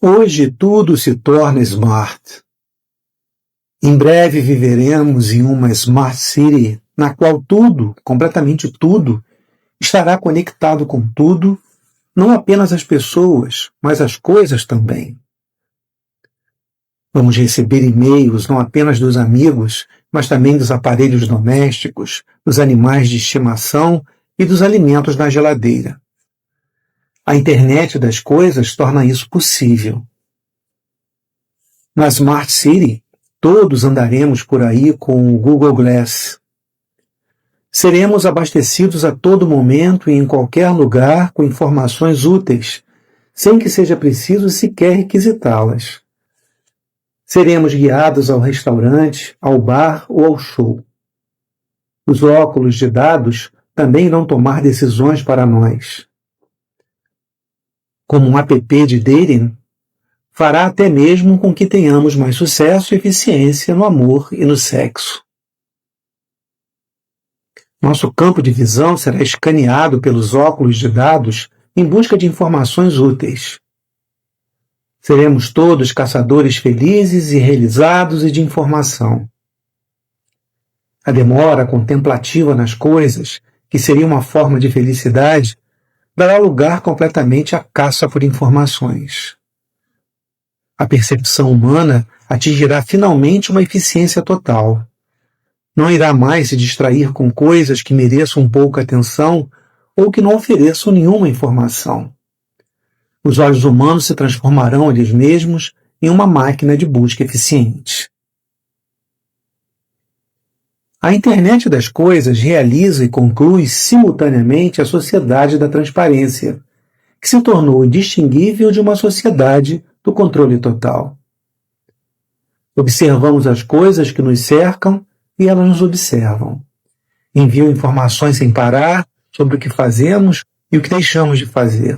Hoje tudo se torna smart. Em breve viveremos em uma Smart City, na qual tudo, completamente tudo, estará conectado com tudo, não apenas as pessoas, mas as coisas também. Vamos receber e-mails não apenas dos amigos, mas também dos aparelhos domésticos, dos animais de estimação e dos alimentos na geladeira. A internet das coisas torna isso possível. Na Smart City, todos andaremos por aí com o Google Glass. Seremos abastecidos a todo momento e em qualquer lugar com informações úteis, sem que seja preciso sequer requisitá-las. Seremos guiados ao restaurante, ao bar ou ao show. Os óculos de dados também irão tomar decisões para nós. Como um app de dating, fará até mesmo com que tenhamos mais sucesso e eficiência no amor e no sexo. Nosso campo de visão será escaneado pelos óculos de dados em busca de informações úteis. Seremos todos caçadores felizes e realizados e de informação. A demora contemplativa nas coisas, que seria uma forma de felicidade, dará lugar completamente à caça por informações. A percepção humana atingirá finalmente uma eficiência total. Não irá mais se distrair com coisas que mereçam pouca atenção ou que não ofereçam nenhuma informação. Os olhos humanos se transformarão eles mesmos em uma máquina de busca eficiente. A internet das coisas realiza e conclui simultaneamente a sociedade da transparência, que se tornou indistinguível de uma sociedade do controle total. Observamos as coisas que nos cercam e elas nos observam. Enviam informações sem parar sobre o que fazemos e o que deixamos de fazer.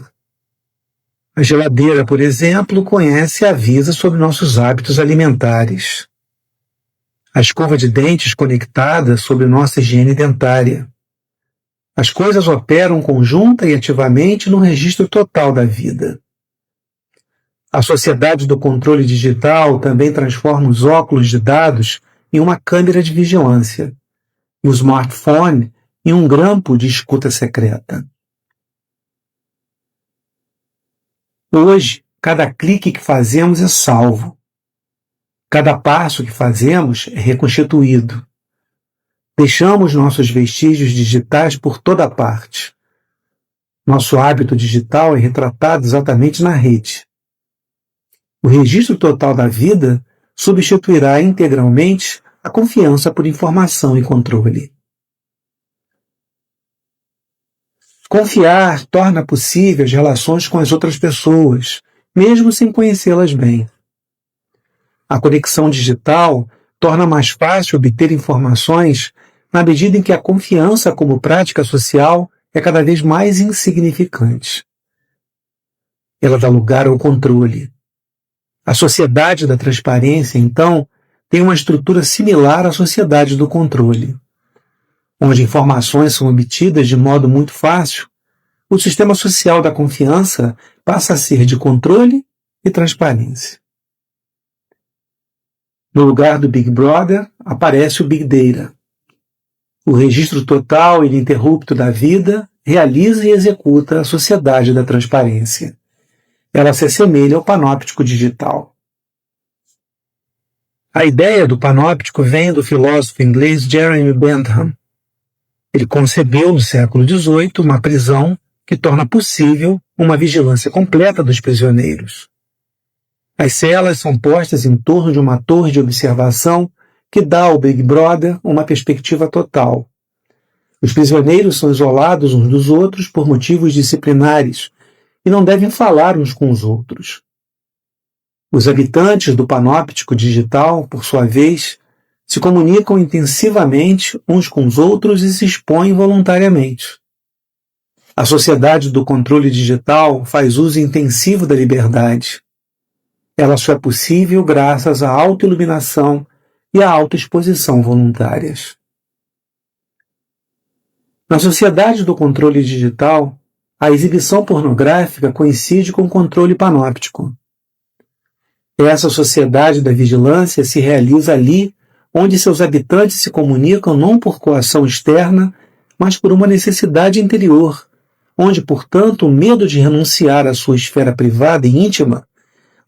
A geladeira, por exemplo, conhece e avisa sobre nossos hábitos alimentares. A escova de dentes conectada sobre nossa higiene dentária. As coisas operam conjunta e ativamente no registro total da vida. A sociedade do controle digital também transforma os óculos de dados em uma câmera de vigilância e o smartphone em um grampo de escuta secreta. Hoje, cada clique que fazemos é salvo. Cada passo que fazemos é reconstituído. Deixamos nossos vestígios digitais por toda parte. Nosso hábito digital é retratado exatamente na rede. O registro total da vida substituirá integralmente a confiança por informação e controle. Confiar torna possível as relações com as outras pessoas, mesmo sem conhecê-las bem. A conexão digital torna mais fácil obter informações na medida em que a confiança como prática social é cada vez mais insignificante. Ela dá lugar ao controle. A sociedade da transparência, então, tem uma estrutura similar à sociedade do controle. Onde informações são obtidas de modo muito fácil, o sistema social da confiança passa a ser de controle e transparência. No lugar do Big Brother, aparece o Big Data. O registro total e ininterrupto da vida realiza e executa a sociedade da transparência. Ela se assemelha ao panóptico digital. A ideia do panóptico vem do filósofo inglês Jeremy Bentham. Ele concebeu no século XVIII uma prisão que torna possível uma vigilância completa dos prisioneiros. As celas são postas em torno de uma torre de observação que dá ao Big Brother uma perspectiva total. Os prisioneiros são isolados uns dos outros por motivos disciplinares e não devem falar uns com os outros. Os habitantes do panóptico digital, por sua vez, se comunicam intensivamente uns com os outros e se expõem voluntariamente. A sociedade do controle digital faz uso intensivo da liberdade. Ela só é possível graças à autoiluminação e à autoexposição voluntárias. Na sociedade do controle digital, a exibição pornográfica coincide com o controle panóptico. Essa sociedade da vigilância se realiza ali onde seus habitantes se comunicam não por coação externa, mas por uma necessidade interior, onde, portanto, o medo de renunciar à sua esfera privada e íntima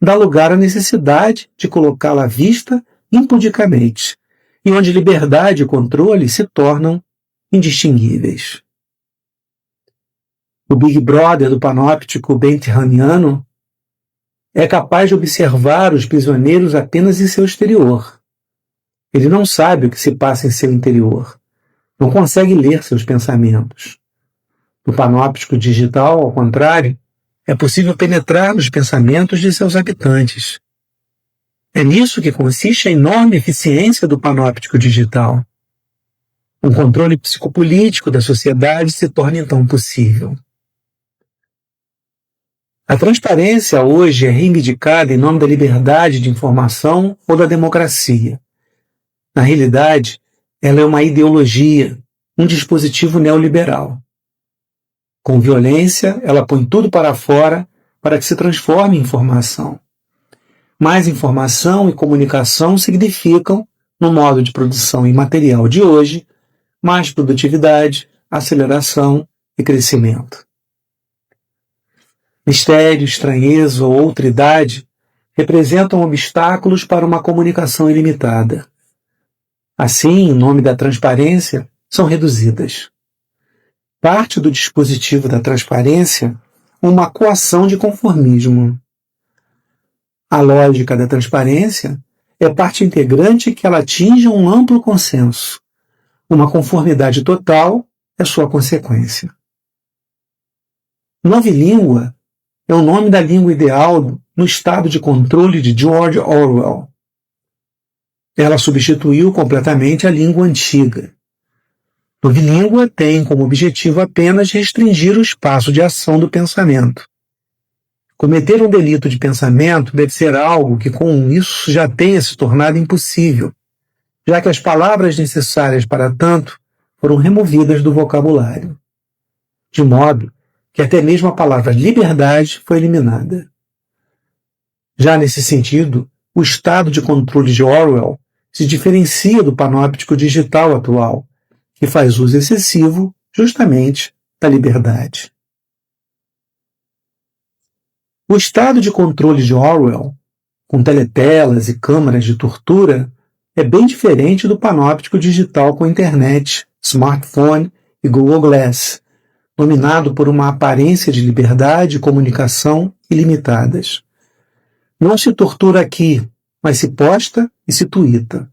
dá lugar à necessidade de colocá-la à vista impudicamente, e onde liberdade e controle se tornam indistinguíveis. O Big Brother do panóptico benthamiano é capaz de observar os prisioneiros apenas em seu exterior. Ele não sabe o que se passa em seu interior, não consegue ler seus pensamentos. No panóptico digital, ao contrário, é possível penetrar nos pensamentos de seus habitantes. É nisso que consiste a enorme eficiência do panóptico digital. Um controle psicopolítico da sociedade se torna então possível. A transparência hoje é reivindicada em nome da liberdade de informação ou da democracia. Na realidade, ela é uma ideologia, um dispositivo neoliberal. Com violência, ela põe tudo para fora para que se transforme em informação. Mais informação e comunicação significam, no modo de produção imaterial de hoje, mais produtividade, aceleração e crescimento. Mistério, estranheza ou outridade representam obstáculos para uma comunicação ilimitada. Assim, em nome da transparência, são reduzidas. Parte do dispositivo da transparência uma coação de conformismo. A lógica da transparência é parte integrante que ela atinja um amplo consenso. Uma conformidade total é sua consequência. Novilíngua é o nome da língua ideal no estado de controle de George Orwell. Ela substituiu completamente a língua antiga. Novilíngua tem como objetivo apenas restringir o espaço de ação do pensamento. Cometer um delito de pensamento deve ser algo que com isso já tenha se tornado impossível, já que as palavras necessárias para tanto foram removidas do vocabulário. De modo que até mesmo a palavra liberdade foi eliminada. Já nesse sentido, o estado de controle de Orwell se diferencia do panóptico digital atual, que faz uso excessivo, justamente, da liberdade. O estado de controle de Orwell, com teletelas e câmaras de tortura, é bem diferente do panóptico digital com internet, smartphone e Google Glass, dominado por uma aparência de liberdade e comunicação ilimitadas. Não se tortura aqui, mas se posta e se tuita.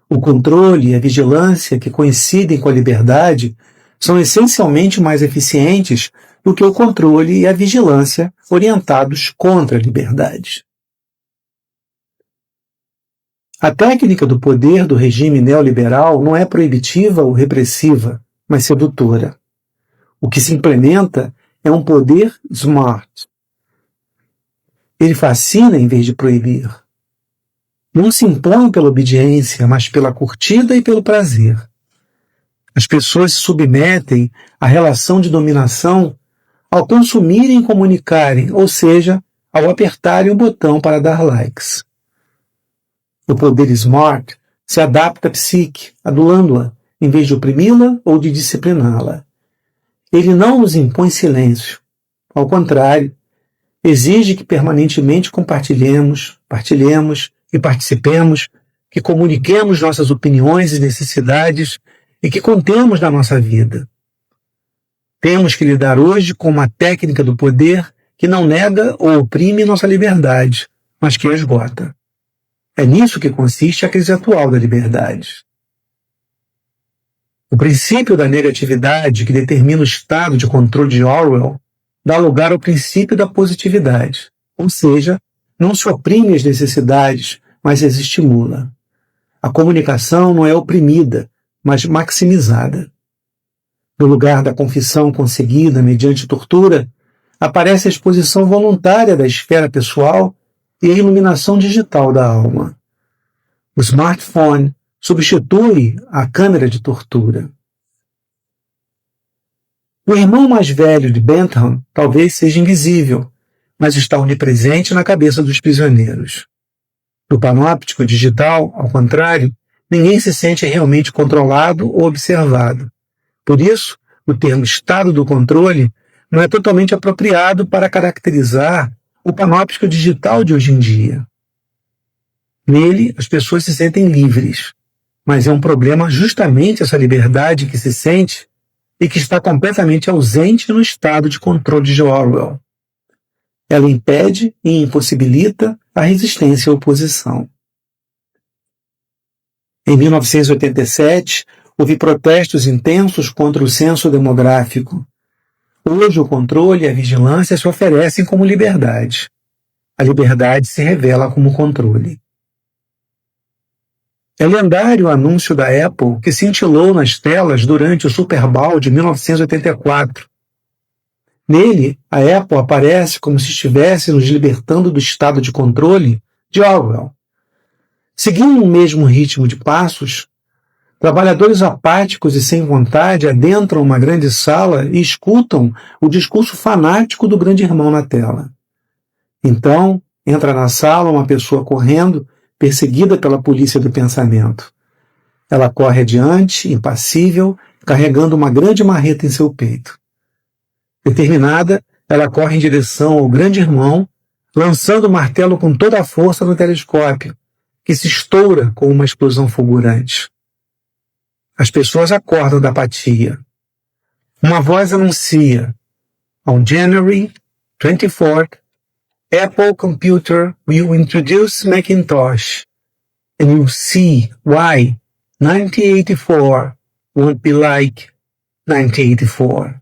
O controle e a vigilância que coincidem com a liberdade são essencialmente mais eficientes do que o controle e a vigilância orientados contra a liberdade. A técnica do poder do regime neoliberal não é proibitiva ou repressiva, mas sedutora. O que se implementa é um poder smart. Ele fascina em vez de proibir. Não se impõe pela obediência, mas pela curtida e pelo prazer. As pessoas se submetem à relação de dominação ao consumirem e comunicarem, ou seja, ao apertarem o botão para dar likes. O poder smart se adapta à psique, adulando-a, em vez de oprimi-la ou de discipliná-la. Ele não nos impõe silêncio. Ao contrário, exige que permanentemente compartilhemos, partilhemos e participemos, que comuniquemos nossas opiniões e necessidades e que contemos da nossa vida. Temos que lidar hoje com uma técnica do poder que não nega ou oprime nossa liberdade, mas que a esgota. É nisso que consiste a crise atual da liberdade. O princípio da negatividade que determina o estado de controle de Orwell dá lugar ao princípio da positividade, ou seja, não se oprime as necessidades, mas as estimula. A comunicação não é oprimida, mas maximizada. No lugar da confissão conseguida mediante tortura, aparece a exposição voluntária da esfera pessoal e a iluminação digital da alma. O smartphone substitui a câmera de tortura. O irmão mais velho de Bentham talvez seja invisível, mas está onipresente na cabeça dos prisioneiros. No panóptico digital, ao contrário, ninguém se sente realmente controlado ou observado. Por isso, o termo estado do controle não é totalmente apropriado para caracterizar o panóptico digital de hoje em dia. Nele, as pessoas se sentem livres, mas é um problema justamente essa liberdade que se sente e que está completamente ausente no estado de controle de Orwell. Ela impede e impossibilita a resistência à oposição. Em 1987, houve protestos intensos contra o censo demográfico. Hoje, o controle e a vigilância se oferecem como liberdade. A liberdade se revela como controle. É lendário o anúncio da Apple que cintilou nas telas durante o Super Bowl de 1984. Nele, a Apple aparece como se estivesse nos libertando do estado de controle de Orwell. Seguindo o mesmo ritmo de passos, trabalhadores apáticos e sem vontade adentram uma grande sala e escutam o discurso fanático do grande irmão na tela. Então, entra na sala uma pessoa correndo, perseguida pela polícia do pensamento. Ela corre adiante, impassível, carregando uma grande marreta em seu peito. Determinada, ela corre em direção ao grande irmão, lançando o martelo com toda a força no telescópio, que se estoura com uma explosão fulgurante. As pessoas acordam da apatia. Uma voz anuncia: On January 24th, Apple Computer will introduce Macintosh, and you'll see why 1984 won't be like 1984.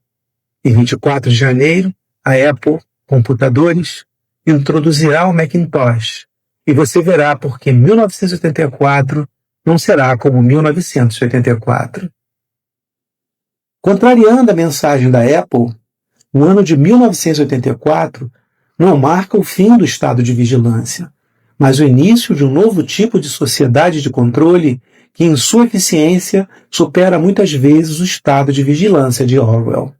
Em 24 de janeiro, a Apple Computadores introduzirá o Macintosh, e você verá por que 1984 não será como 1984. Contrariando a mensagem da Apple, o ano de 1984 não marca o fim do estado de vigilância, mas o início de um novo tipo de sociedade de controle que, em sua eficiência, supera muitas vezes o estado de vigilância de Orwell.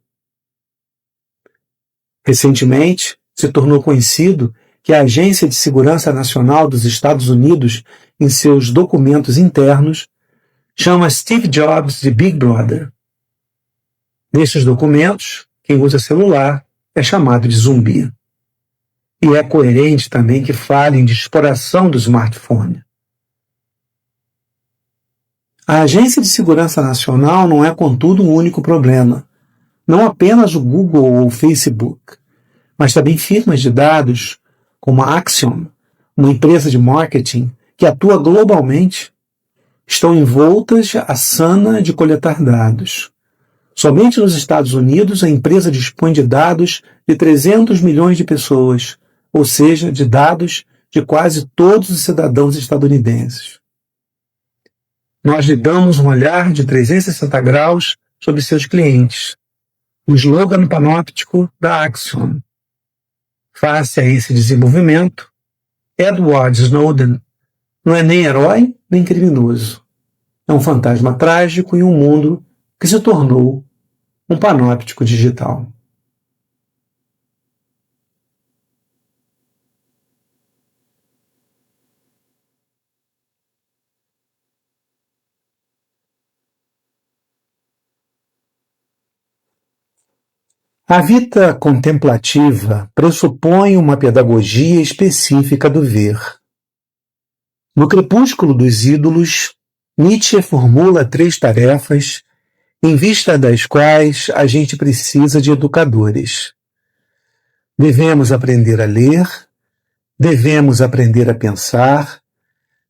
Recentemente, se tornou conhecido que a Agência de Segurança Nacional dos Estados Unidos, em seus documentos internos, chama Steve Jobs de Big Brother. Nesses documentos, quem usa celular é chamado de zumbi. E é coerente também que falem de exploração do smartphone. A Agência de Segurança Nacional não é, contudo, um único problema. Não apenas o Google ou o Facebook, mas também firmas de dados como a Axiom, uma empresa de marketing que atua globalmente, estão envoltas à sana de coletar dados. Somente nos Estados Unidos, a empresa dispõe de dados de 300 milhões de pessoas, ou seja, de dados de quase todos os cidadãos estadunidenses. Nós lhe damos um olhar de 360 graus sobre seus clientes. O slogan panóptico da Axiom. Face a esse desenvolvimento, Edward Snowden não é nem herói nem criminoso. É um fantasma trágico em um mundo que se tornou um panóptico digital. A vida contemplativa pressupõe uma pedagogia específica do ver. No crepúsculo dos ídolos, Nietzsche formula 3 tarefas, em vista das quais a gente precisa de educadores. Devemos aprender a ler, devemos aprender a pensar,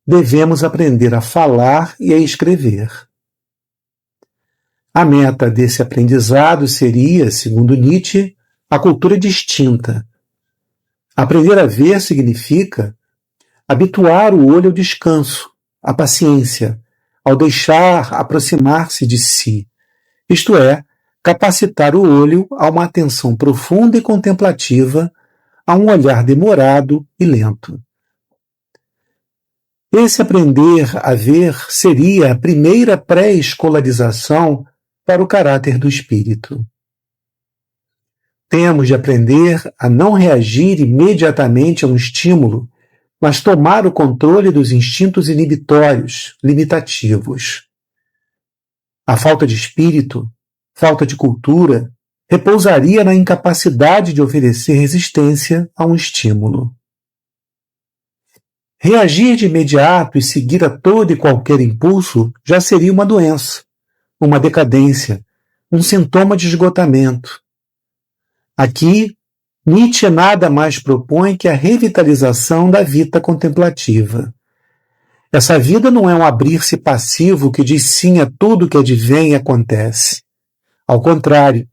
devemos aprender a falar e a escrever. A meta desse aprendizado seria, segundo Nietzsche, a cultura distinta. Aprender a ver significa habituar o olho ao descanso, à paciência, ao deixar aproximar-se de si, isto é, capacitar o olho a uma atenção profunda e contemplativa, a um olhar demorado e lento. Esse aprender a ver seria a primeira pré-escolarização para o caráter do espírito. Temos de aprender a não reagir imediatamente a um estímulo, mas tomar o controle dos instintos inibitórios, limitativos. A falta de espírito, falta de cultura, repousaria na incapacidade de oferecer resistência a um estímulo. Reagir de imediato e seguir a todo e qualquer impulso já seria uma doença, uma decadência, um sintoma de esgotamento. Aqui, Nietzsche nada mais propõe que a revitalização da vida contemplativa. Essa vida não é um abrir-se passivo que diz sim a tudo que advém e acontece. Ao contrário,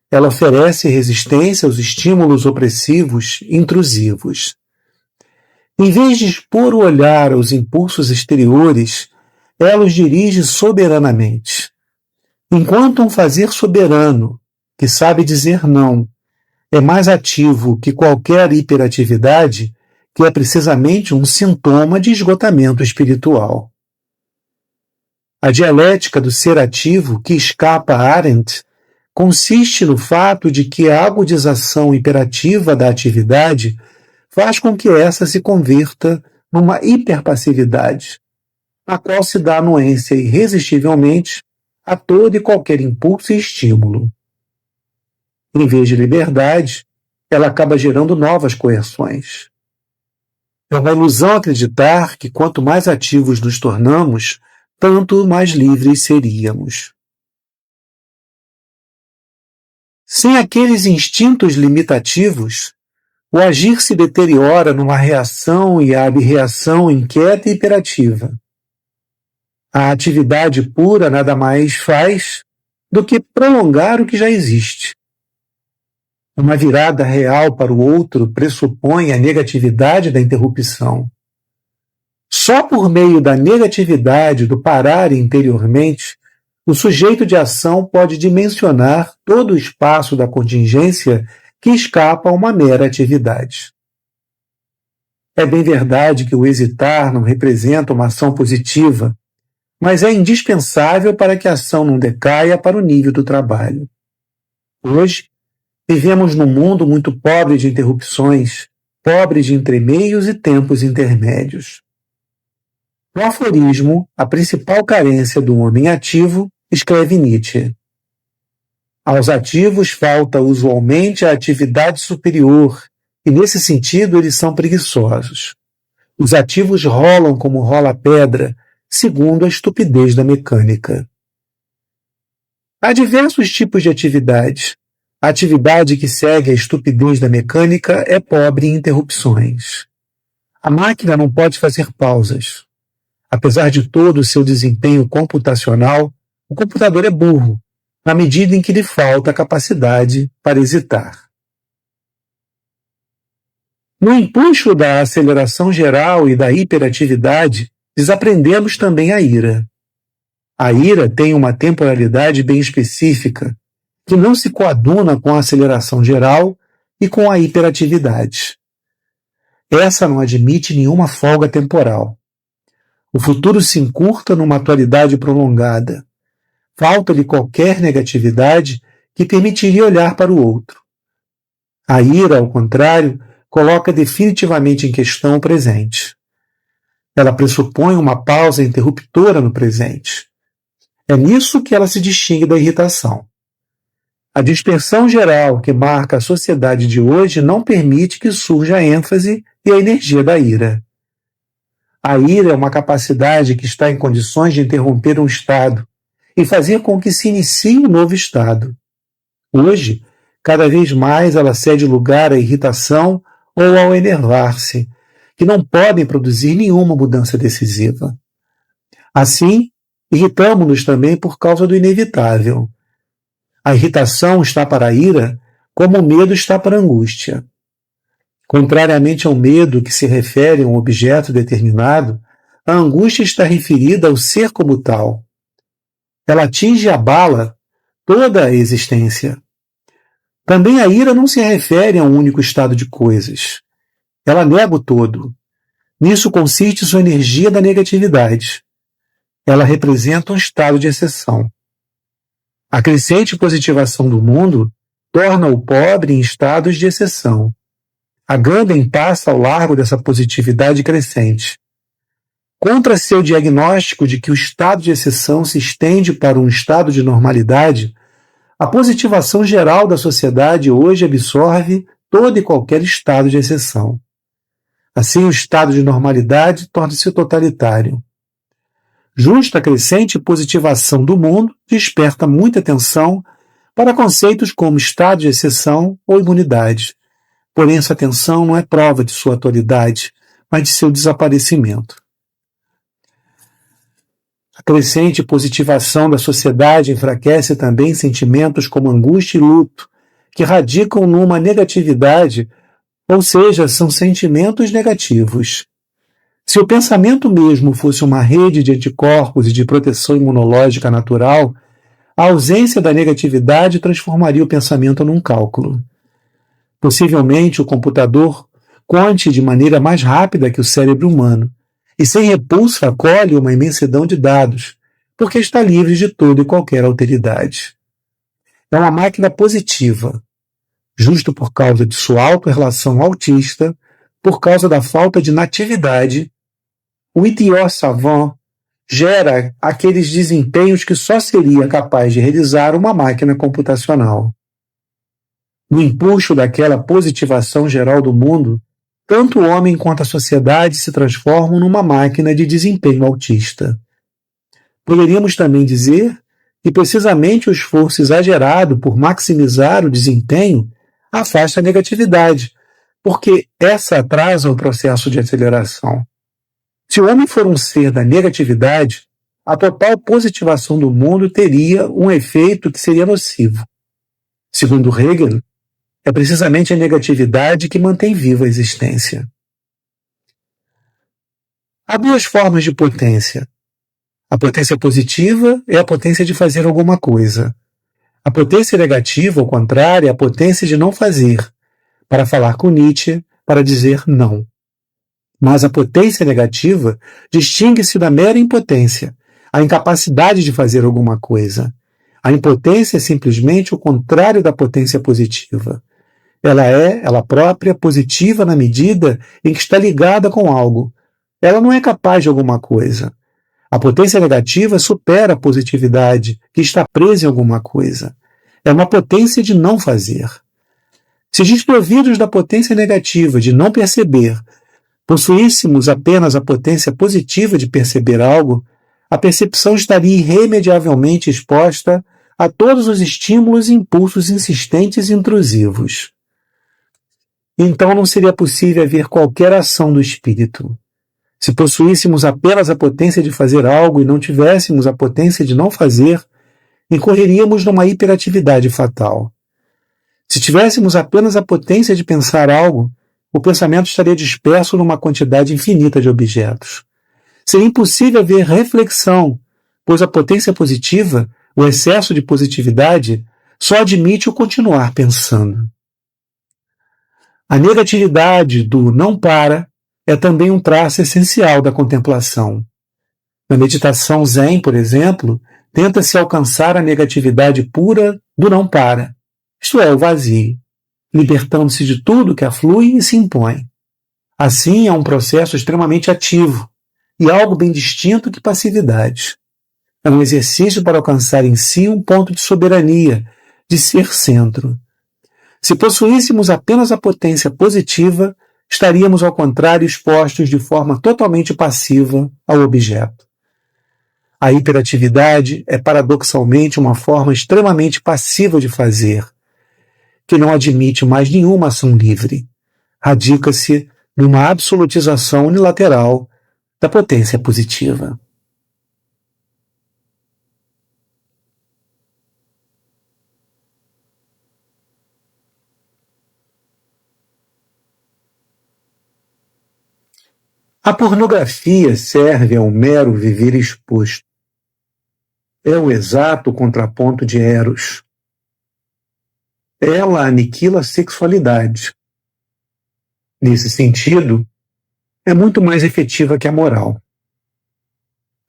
ela oferece resistência aos estímulos opressivos, intrusivos. Em vez de expor o olhar aos impulsos exteriores, ela os dirige soberanamente. Enquanto um fazer soberano, que sabe dizer não, é mais ativo que qualquer hiperatividade, que é precisamente um sintoma de esgotamento espiritual. A dialética do ser ativo que escapa a Arendt consiste no fato de que a agudização hiperativa da atividade faz com que essa se converta numa hiperpassividade, na qual se dá anuência irresistivelmente a todo e qualquer impulso e estímulo. Em vez de liberdade, ela acaba gerando novas coerções. É uma ilusão acreditar que quanto mais ativos nos tornamos, tanto mais livres seríamos. Sem aqueles instintos limitativos, o agir se deteriora numa reação e a abreação inquieta e hiperativa. A atividade pura nada mais faz do que prolongar o que já existe. Uma virada real para o outro pressupõe a negatividade da interrupção. Só por meio da negatividade do parar interiormente, o sujeito de ação pode dimensionar todo o espaço da contingência que escapa a uma mera atividade. É bem verdade que o hesitar não representa uma ação positiva, mas é indispensável para que a ação não decaia para o nível do trabalho. Hoje, vivemos num mundo muito pobre de interrupções, pobre de entremeios e tempos intermédios. No aforismo, a principal carência do homem ativo, escreve Nietzsche: aos ativos falta usualmente a atividade superior, e nesse sentido eles são preguiçosos. Os ativos rolam como rola a pedra, segundo a estupidez da mecânica. Há diversos tipos de atividades. A atividade que segue a estupidez da mecânica é pobre em interrupções. A máquina não pode fazer pausas. Apesar de todo o seu desempenho computacional, o computador é burro, na medida em que lhe falta a capacidade para hesitar. No empuxo da aceleração geral e da hiperatividade, desaprendemos também a ira. A ira tem uma temporalidade bem específica, que não se coaduna com a aceleração geral e com a hiperatividade. Essa não admite nenhuma folga temporal. O futuro se encurta numa atualidade prolongada. Falta-lhe qualquer negatividade que permitiria olhar para o outro. A ira, ao contrário, coloca definitivamente em questão o presente. Ela pressupõe uma pausa interruptora no presente. É nisso que ela se distingue da irritação. A dispersão geral que marca a sociedade de hoje não permite que surja a ênfase e a energia da ira. A ira é uma capacidade que está em condições de interromper um estado e fazer com que se inicie um novo estado. Hoje, cada vez mais ela cede lugar à irritação ou ao enervar-se, que não podem produzir nenhuma mudança decisiva. Assim, irritamo-nos também por causa do inevitável. A irritação está para a ira como o medo está para a angústia. Contrariamente ao medo que se refere a um objeto determinado, a angústia está referida ao ser como tal. Ela atinge e abala toda a existência. Também a ira não se refere a um único estado de coisas. Ela nega o todo. Nisso consiste sua energia da negatividade. Ela representa um estado de exceção. A crescente positivação do mundo torna-o pobre em estados de exceção. Agamben passa ao largo dessa positividade crescente. Contra seu diagnóstico de que o estado de exceção se estende para um estado de normalidade, a positivação geral da sociedade hoje absorve todo e qualquer estado de exceção. Assim, o estado de normalidade torna-se totalitário. Justa crescente positivação do mundo desperta muita atenção para conceitos como estado de exceção ou imunidade. Porém, essa atenção não é prova de sua atualidade, mas de seu desaparecimento. A crescente positivação da sociedade enfraquece também sentimentos como angústia e luto, que radicam numa negatividade, ou seja, são sentimentos negativos. Se o pensamento mesmo fosse uma rede de anticorpos e de proteção imunológica natural, a ausência da negatividade transformaria o pensamento num cálculo. Possivelmente o computador conte de maneira mais rápida que o cérebro humano, e sem repulsa acolhe uma imensidão de dados, porque está livre de toda e qualquer alteridade. É uma máquina positiva, justo por causa de sua auto-relação autista, por causa da falta de natividade. O idiot savant gera aqueles desempenhos que só seria capaz de realizar uma máquina computacional. No empuxo daquela positivação geral do mundo, tanto o homem quanto a sociedade se transformam numa máquina de desempenho autista. Poderíamos também dizer que precisamente o esforço exagerado por maximizar o desempenho afasta a negatividade, porque essa atrasa o processo de aceleração. Se o homem for um ser da negatividade, a total positivação do mundo teria um efeito que seria nocivo. Segundo Hegel, é precisamente a negatividade que mantém viva a existência. Há duas formas de potência. A potência positiva é a potência de fazer alguma coisa. A potência negativa, ao contrário, é a potência de não fazer, para falar com Nietzsche, para dizer não. Mas a potência negativa distingue-se da mera impotência, a incapacidade de fazer alguma coisa. A impotência é simplesmente o contrário da potência positiva. Ela é, ela própria, positiva na medida em que está ligada com algo. Ela não é capaz de alguma coisa. A potência negativa supera a positividade, que está presa em alguma coisa. É uma potência de não fazer. Se desprovidos da potência negativa de não perceber, possuíssemos apenas a potência positiva de perceber algo, a percepção estaria irremediavelmente exposta a todos os estímulos e impulsos insistentes e intrusivos. Então não seria possível haver qualquer ação do espírito. Se possuíssemos apenas a potência de fazer algo e não tivéssemos a potência de não fazer, incorreríamos numa hiperatividade fatal. Se tivéssemos apenas a potência de pensar algo, o pensamento estaria disperso numa quantidade infinita de objetos. Seria impossível haver reflexão, pois a potência positiva, o excesso de positividade, só admite o continuar pensando. A negatividade do não para é também um traço essencial da contemplação. Na meditação Zen, por exemplo, tenta-se alcançar a negatividade pura do não para, isto é, o vazio, libertando-se de tudo que aflui e se impõe. Assim, é um processo extremamente ativo e algo bem distinto que passividade. É um exercício para alcançar em si um ponto de soberania, de ser centro. Se possuíssemos apenas a potência positiva, estaríamos, ao contrário, expostos de forma totalmente passiva ao objeto. A hiperatividade é, paradoxalmente, uma forma extremamente passiva de fazer, que não admite mais nenhuma ação livre. Radica-se numa absolutização unilateral da potência positiva. A pornografia serve ao mero viver exposto. É o exato contraponto de Eros. Ela aniquila a sexualidade. Nesse sentido, é muito mais efetiva que a moral.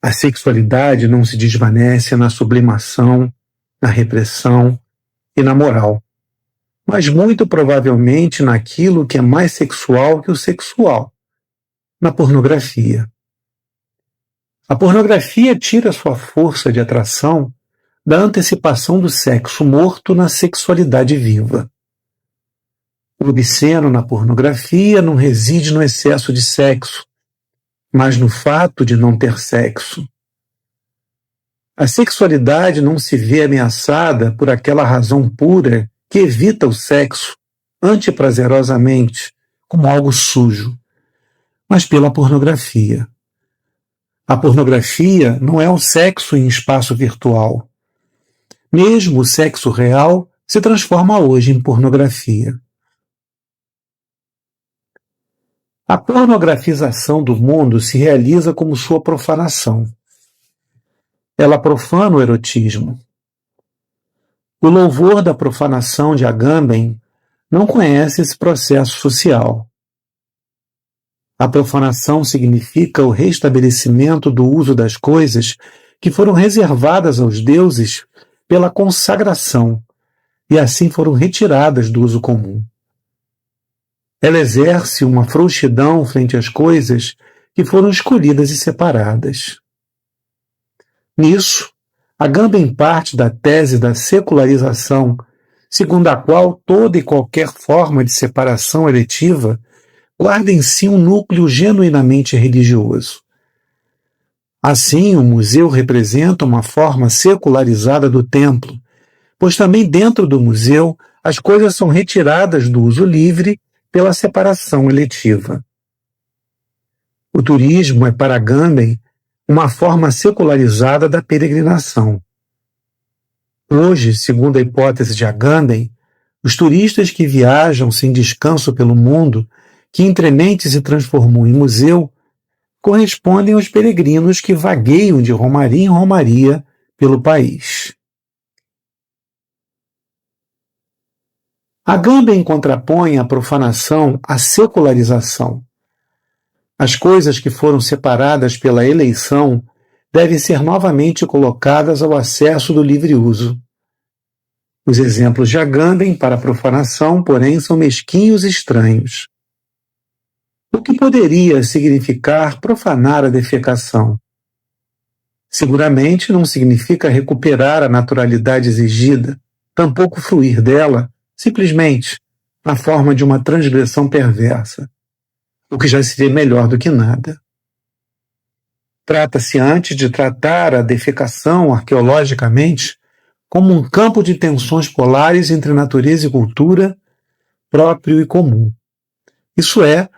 A sexualidade não se desvanece na sublimação, na repressão e na moral. mas muito provavelmente naquilo que é mais sexual que o sexual, na pornografia. A pornografia tira sua força de atração da antecipação do sexo morto na sexualidade viva. O obsceno na pornografia não reside no excesso de sexo, mas no fato de não ter sexo. A sexualidade não se vê ameaçada por aquela razão pura que evita o sexo antiprazerosamente, como algo sujo, mas pela pornografia. A pornografia não é o sexo em espaço virtual. Mesmo o sexo real se transforma hoje em pornografia. A pornografização do mundo se realiza como sua profanação. Ela profana o erotismo. O louvor da profanação de Agamben não conhece esse processo social. A profanação significa o restabelecimento do uso das coisas que foram reservadas aos deuses pela consagração e assim foram retiradas do uso comum. Ela exerce uma frouxidão frente às coisas que foram escolhidas e separadas. Nisso, Agamben parte da tese da secularização, segundo a qual toda e qualquer forma de separação eletiva guarda em si um núcleo genuinamente religioso. Assim, o museu representa uma forma secularizada do templo, pois também dentro do museu as coisas são retiradas do uso livre pela separação eletiva. O turismo é para Agamben uma forma secularizada da peregrinação. Hoje, segundo a hipótese de Agamben, os turistas que viajam sem descanso pelo mundo, que entremente se transformou em museu, correspondem aos peregrinos que vagueiam de romaria em romaria pelo país. Agamben contrapõe a profanação à secularização. As coisas que foram separadas pela eleição devem ser novamente colocadas ao acesso do livre uso. Os exemplos de Agamben para a profanação, porém, são mesquinhos e estranhos. O que poderia significar profanar a defecação? Seguramente não significa recuperar a naturalidade exigida, tampouco fruir dela, simplesmente, na forma de uma transgressão perversa, o que já seria melhor do que nada. Trata-se antes de tratar a defecação arqueologicamente como um campo de tensões polares entre natureza e cultura, próprio e comum. Isso é,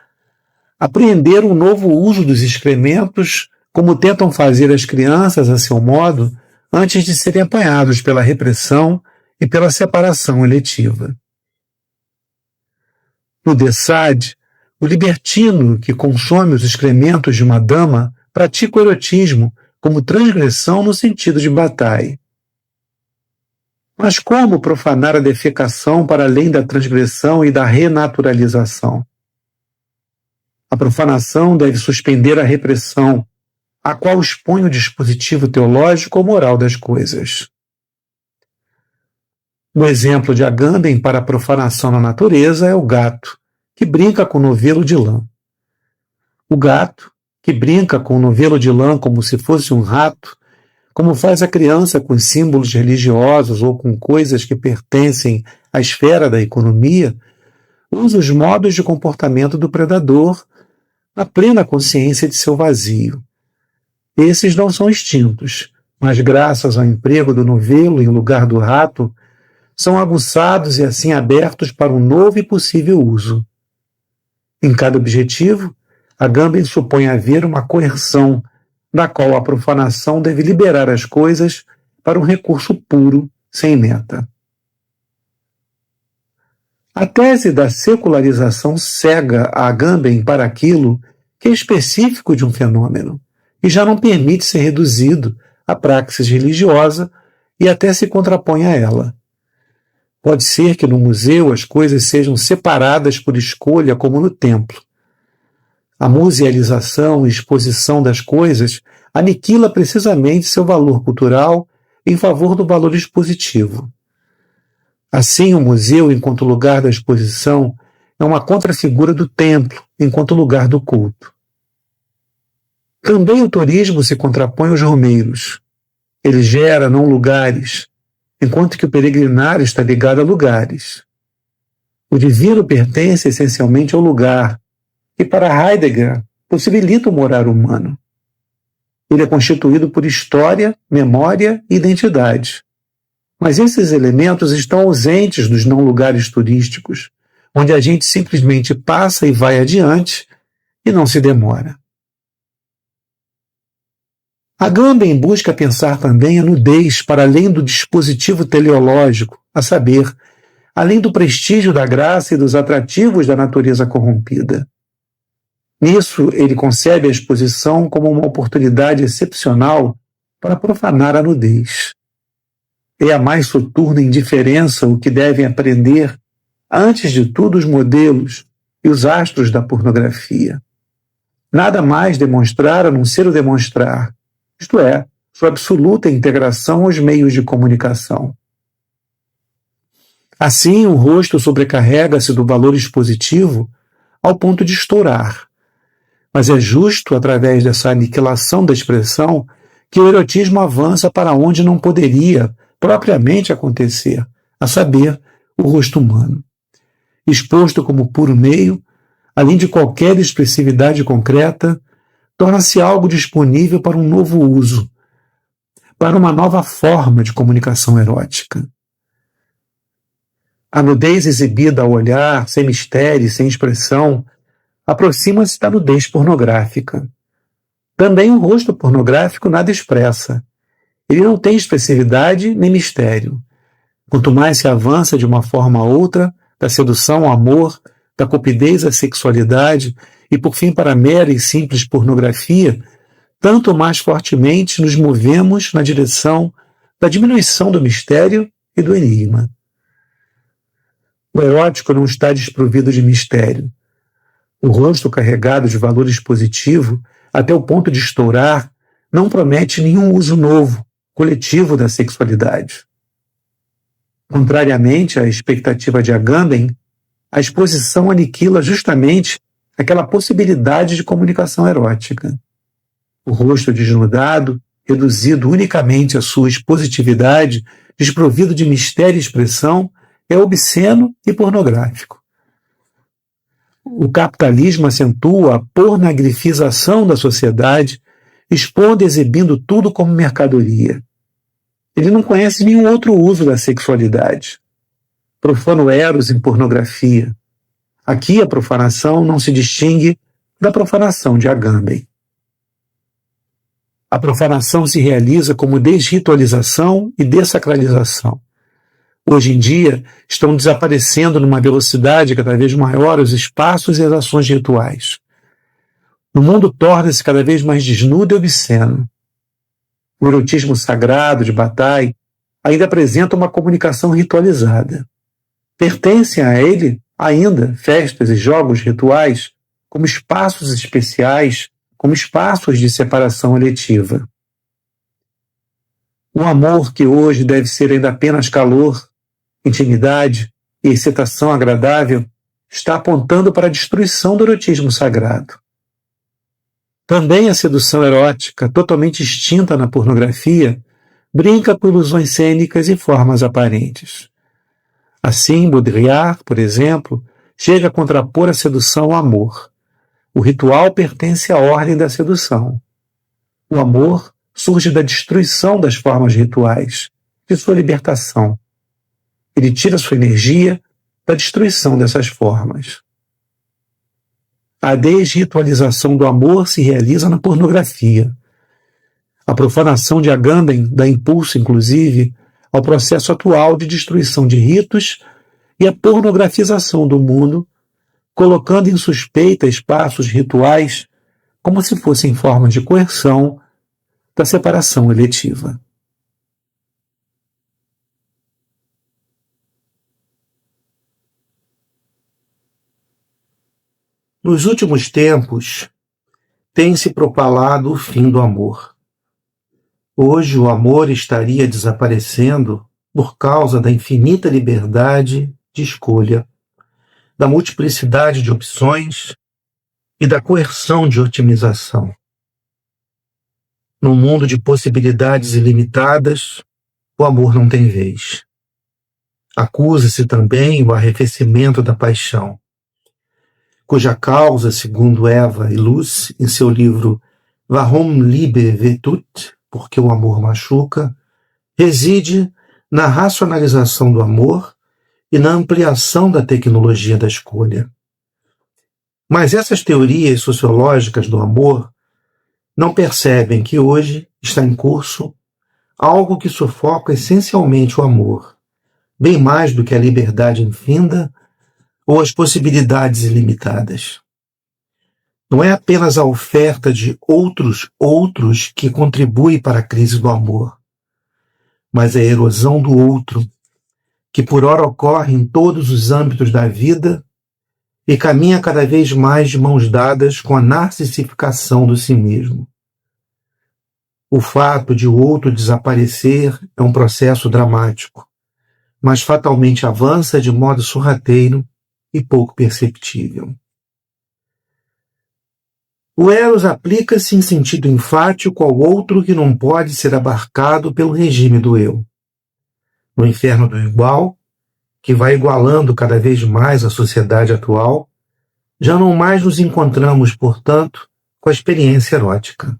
apreender um novo uso dos excrementos, como tentam fazer as crianças a seu modo, antes de serem apanhados pela repressão e pela separação eletiva. No De Sade, o libertino que consome os excrementos de uma dama pratica o erotismo como transgressão no sentido de Bataille. Mas como profanar a defecação para além da transgressão e da renaturalização? A profanação deve suspender a repressão, a qual expõe o dispositivo teológico ou moral das coisas. O exemplo de Agamben para a profanação na natureza é o gato, que brinca com o novelo de lã. O gato, que brinca com o novelo de lã como se fosse um rato, como faz a criança com símbolos religiosos ou com coisas que pertencem à esfera da economia, usa os modos de comportamento do predador na plena consciência de seu vazio. Esses não são extintos, mas graças ao emprego do novelo em lugar do rato, são aguçados e assim abertos para um novo e possível uso. Em cada objetivo, Agamben supõe haver uma coerção, da qual a profanação deve liberar as coisas para um recurso puro, sem meta. A tese da secularização cega a Agamben para aquilo que é específico de um fenômeno e já não permite ser reduzido à praxis religiosa e até se contrapõe a ela. Pode ser que no museu as coisas sejam separadas por escolha como no templo. A musealização e exposição das coisas aniquila precisamente seu valor cultural em favor do valor expositivo. Assim, o museu, enquanto lugar da exposição, é uma contrafigura do templo, enquanto lugar do culto. Também o turismo se contrapõe aos romeiros. Ele gera não lugares, enquanto que o peregrinar está ligado a lugares. O divino pertence essencialmente ao lugar, e para Heidegger possibilita o morar humano. Ele é constituído por história, memória e identidade. Mas esses elementos estão ausentes dos não-lugares turísticos, onde a gente simplesmente passa e vai adiante e não se demora. Agamben busca pensar também a nudez para além do dispositivo teleológico, a saber, além do prestígio da graça e dos atrativos da natureza corrompida. Nisso, ele concebe a exposição como uma oportunidade excepcional para profanar a nudez. É a mais soturna indiferença o que devem aprender, antes de tudo, os modelos e os astros da pornografia. Nada mais demonstrar a não ser o demonstrar, isto é, sua absoluta integração aos meios de comunicação. Assim, o rosto sobrecarrega-se do valor expositivo ao ponto de estourar. Mas é justo através dessa aniquilação da expressão que o erotismo avança para onde não poderia propriamente acontecer, a saber, o rosto humano. Exposto como puro meio, além de qualquer expressividade concreta, torna-se algo disponível para um novo uso, para uma nova forma de comunicação erótica. A nudez exibida ao olhar, sem mistério e sem expressão, aproxima-se da nudez pornográfica. Também o rosto pornográfico nada expressa. Ele não tem expressividade nem mistério. Quanto mais se avança de uma forma a outra, da sedução ao amor, da cupidez à sexualidade e, por fim, para a mera e simples pornografia, tanto mais fortemente nos movemos na direção da diminuição do mistério e do enigma. O erótico não está desprovido de mistério. O rosto carregado de valor expositivo, até o ponto de estourar, não promete nenhum uso novo, coletivo da sexualidade. Contrariamente à expectativa de Agamben, a exposição aniquila justamente aquela possibilidade de comunicação erótica. O rosto desnudado, reduzido unicamente à sua expositividade, desprovido de mistério e expressão, é obsceno e pornográfico. O capitalismo acentua a pornogrifização da sociedade, expondo e exibindo tudo como mercadoria. Ele não conhece nenhum outro uso da sexualidade. Profana o eros em pornografia. Aqui a profanação não se distingue da profanação de Agamben. A profanação se realiza como desritualização e dessacralização. Hoje em dia, estão desaparecendo numa velocidade cada vez maior os espaços e as ações rituais. O mundo torna-se cada vez mais desnudo e obsceno. O erotismo sagrado de Bataille ainda apresenta uma comunicação ritualizada. Pertencem a ele, ainda, festas e jogos rituais como espaços especiais, como espaços de separação eletiva. O amor que hoje deve ser ainda apenas calor, intimidade e excitação agradável está apontando para a destruição do erotismo sagrado. Também a sedução erótica, totalmente extinta na pornografia, brinca com ilusões cênicas e formas aparentes. Assim, Baudrillard, por exemplo, chega a contrapor a sedução ao amor. O ritual pertence à ordem da sedução. O amor surge da destruição das formas rituais, de sua libertação. Ele tira sua energia da destruição dessas formas. A desritualização do amor se realiza na pornografia. A profanação de Agamben dá impulso, inclusive, ao processo atual de destruição de ritos e a pornografização do mundo, colocando em suspeita espaços rituais como se fossem formas de coerção da separação eletiva. Nos últimos tempos, tem se propalado o fim do amor. Hoje o amor estaria desaparecendo por causa da infinita liberdade de escolha, da multiplicidade de opções e da coerção de otimização. Num mundo de possibilidades ilimitadas, o amor não tem vez. Acusa-se também o arrefecimento da paixão, cuja causa, segundo Eva Illouz, em seu livro Warum Liebe wehtut, porque o amor machuca, reside na racionalização do amor e na ampliação da tecnologia da escolha. Mas essas teorias sociológicas do amor não percebem que hoje está em curso algo que sufoca essencialmente o amor, bem mais do que a liberdade infinda ou as possibilidades ilimitadas. Não é apenas a oferta de outros que contribui para a crise do amor, mas a erosão do outro, que por ora ocorre em todos os âmbitos da vida e caminha cada vez mais de mãos dadas com a narcissificação do si mesmo. O fato de o outro desaparecer é um processo dramático, mas fatalmente avança de modo sorrateiro e pouco perceptível. O eros aplica-se em sentido enfático ao outro que não pode ser abarcado pelo regime do eu. No inferno do igual, que vai igualando cada vez mais a sociedade atual, já não mais nos encontramos, portanto, com a experiência erótica.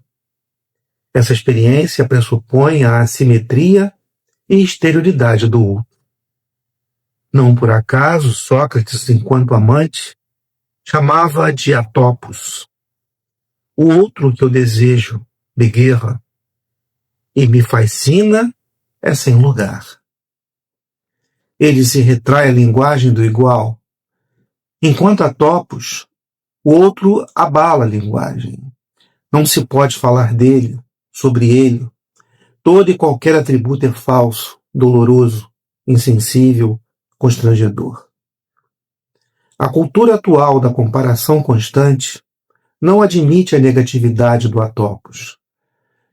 Essa experiência pressupõe a assimetria e exterioridade do outro. Não por acaso, Sócrates, enquanto amante, chamava de atopos. O outro que eu desejo, beguerra, e me fascina é sem lugar. Ele se retrai à linguagem do igual. Enquanto atopos, o outro abala a linguagem. Não se pode falar dele, sobre ele. Todo e qualquer atributo é falso, doloroso, insensível, constrangedor. A cultura atual da comparação constante não admite a negatividade do atopos.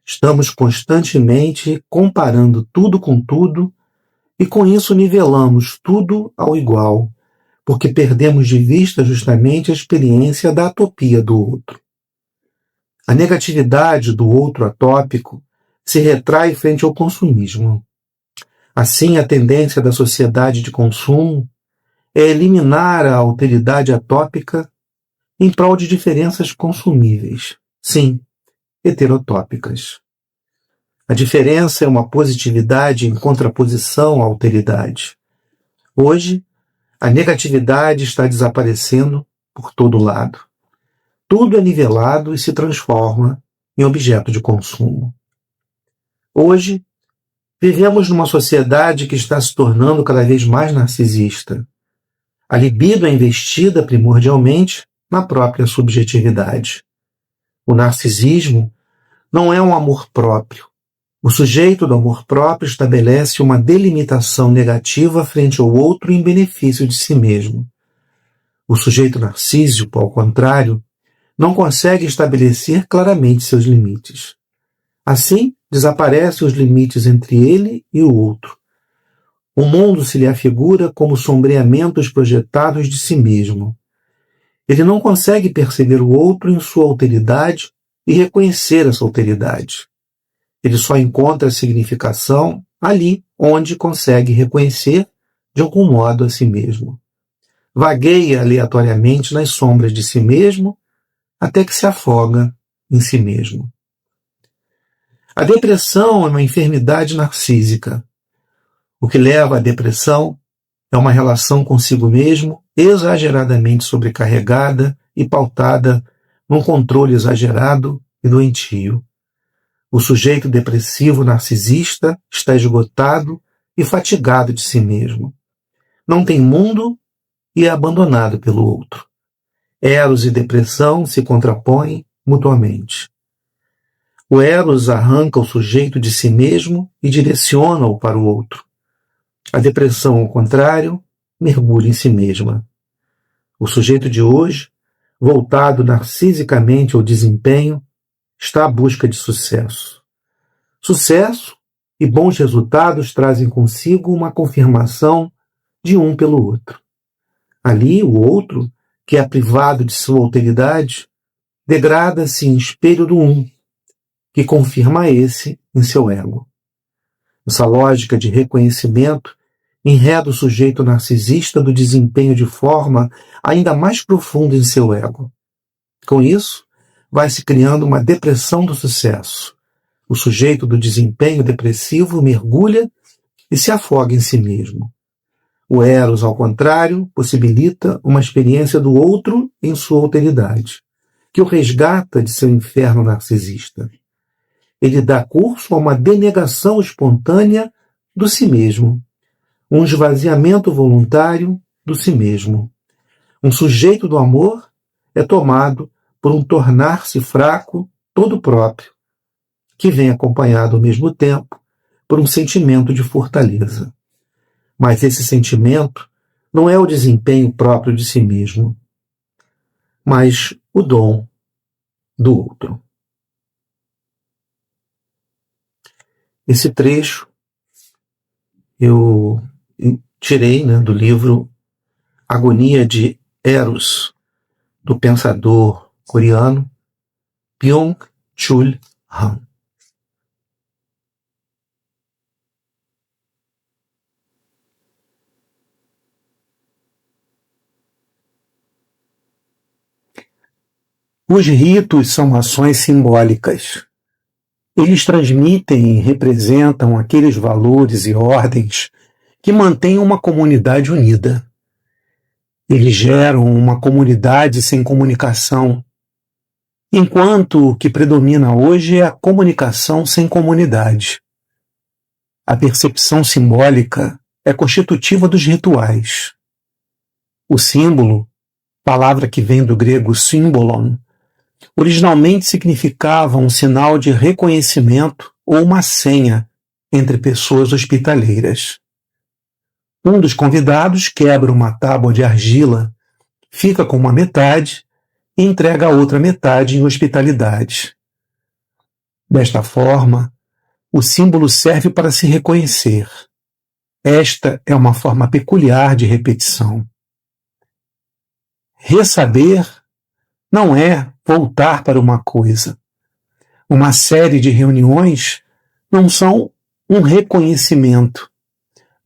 Estamos constantemente comparando tudo com tudo e com isso nivelamos tudo ao igual, porque perdemos de vista justamente a experiência da atopia do outro. A negatividade do outro atópico se retrai frente ao consumismo. Assim, a tendência da sociedade de consumo é eliminar a alteridade atópica em prol de diferenças consumíveis, sim, heterotópicas. A diferença é uma positividade em contraposição à alteridade. Hoje, a negatividade está desaparecendo por todo lado. Tudo é nivelado e se transforma em objeto de consumo. Hoje, vivemos numa sociedade que está se tornando cada vez mais narcisista. A libido é investida primordialmente na própria subjetividade. O narcisismo não é um amor próprio. O sujeito do amor próprio estabelece uma delimitação negativa frente ao outro em benefício de si mesmo. O sujeito narcísico, ao contrário, não consegue estabelecer claramente seus limites. Assim, desaparecem os limites entre ele e o outro. O mundo se lhe afigura como sombreamentos projetados de si mesmo. Ele não consegue perceber o outro em sua alteridade e reconhecer essa alteridade. Ele só encontra significação ali onde consegue reconhecer de algum modo a si mesmo. Vagueia aleatoriamente nas sombras de si mesmo até que se afoga em si mesmo. A depressão é uma enfermidade narcísica. O que leva à depressão é uma relação consigo mesmo exageradamente sobrecarregada e pautada num controle exagerado e doentio. O sujeito depressivo narcisista está esgotado e fatigado de si mesmo. Não tem mundo e é abandonado pelo outro. Eros e depressão se contrapõem mutuamente. O eros arranca o sujeito de si mesmo e direciona-o para o outro. A depressão, ao contrário, mergulha em si mesma. O sujeito de hoje, voltado narcisicamente ao desempenho, está à busca de sucesso. Sucesso e bons resultados trazem consigo uma confirmação de um pelo outro. Ali, o outro, que é privado de sua alteridade, degrada-se em espelho do um, que confirma esse em seu ego. Essa lógica de reconhecimento enreda o sujeito narcisista do desempenho de forma ainda mais profunda em seu ego. Com isso, vai se criando uma depressão do sucesso. O sujeito do desempenho depressivo mergulha e se afoga em si mesmo. O Eros, ao contrário, possibilita uma experiência do outro em sua alteridade, que o resgata de seu inferno narcisista. Ele dá curso a uma denegação espontânea do si mesmo, um esvaziamento voluntário do si mesmo. Um sujeito do amor é tomado por um tornar-se fraco todo próprio, que vem acompanhado ao mesmo tempo por um sentimento de fortaleza. Mas esse sentimento não é o desempenho próprio de si mesmo, mas o dom do outro. Esse trecho eu tirei do livro Agonia de Eros, do pensador coreano Byung-Chul Han. Os ritos são ações simbólicas. Eles transmitem e representam aqueles valores e ordens que mantêm uma comunidade unida. Eles geram uma comunidade sem comunicação, enquanto o que predomina hoje é a comunicação sem comunidade. A percepção simbólica é constitutiva dos rituais. O símbolo, palavra que vem do grego symbolon, originalmente significava um sinal de reconhecimento ou uma senha entre pessoas hospitaleiras. Um dos convidados quebra uma tábua de argila, fica com uma metade e entrega a outra metade em hospitalidade. Desta forma, o símbolo serve para se reconhecer. Esta é uma forma peculiar de repetição. Ressaber não é voltar para uma coisa. Uma série de reuniões não são um reconhecimento,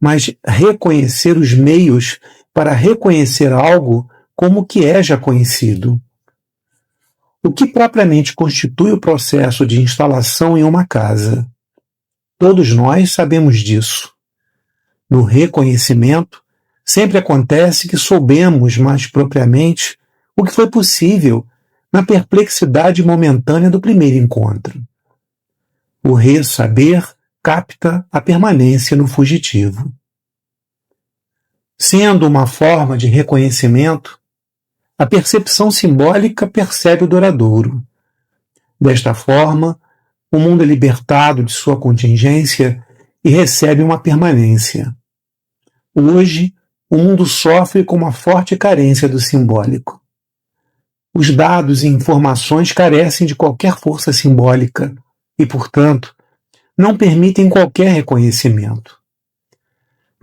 mas reconhecer os meios para reconhecer algo como que é já conhecido. O que propriamente constitui o processo de instalação em uma casa? Todos nós sabemos disso. No reconhecimento, sempre acontece que soubemos mais propriamente o que foi possível na perplexidade momentânea do primeiro encontro. O ressaber capta a permanência no fugitivo. Sendo uma forma de reconhecimento, a percepção simbólica percebe o duradouro. Desta forma, o mundo é libertado de sua contingência e recebe uma permanência. Hoje, o mundo sofre com uma forte carência do simbólico. Os dados e informações carecem de qualquer força simbólica e, portanto, não permitem qualquer reconhecimento.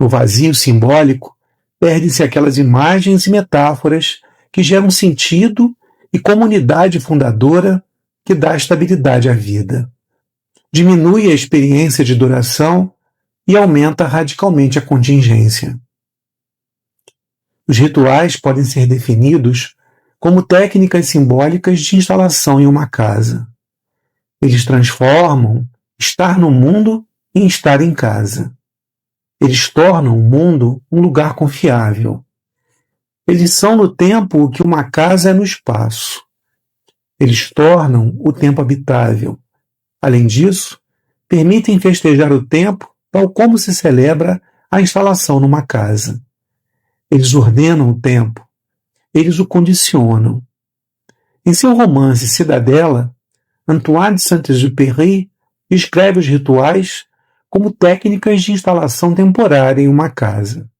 No vazio simbólico, perdem-se aquelas imagens e metáforas que geram sentido e comunidade fundadora que dá estabilidade à vida. Diminui a experiência de duração e aumenta radicalmente a contingência. Os rituais podem ser definidos como técnicas simbólicas de instalação em uma casa. Eles transformam estar no mundo em estar em casa. Eles tornam o mundo um lugar confiável. Eles são no tempo o que uma casa é no espaço. Eles tornam o tempo habitável. Além disso, permitem festejar o tempo tal como se celebra a instalação numa casa. Eles ordenam o tempo. Eles o condicionam. Em seu romance Cidadela, Antoine de Saint-Exupéry descreve os rituais como técnicas de instalação temporária em uma casa.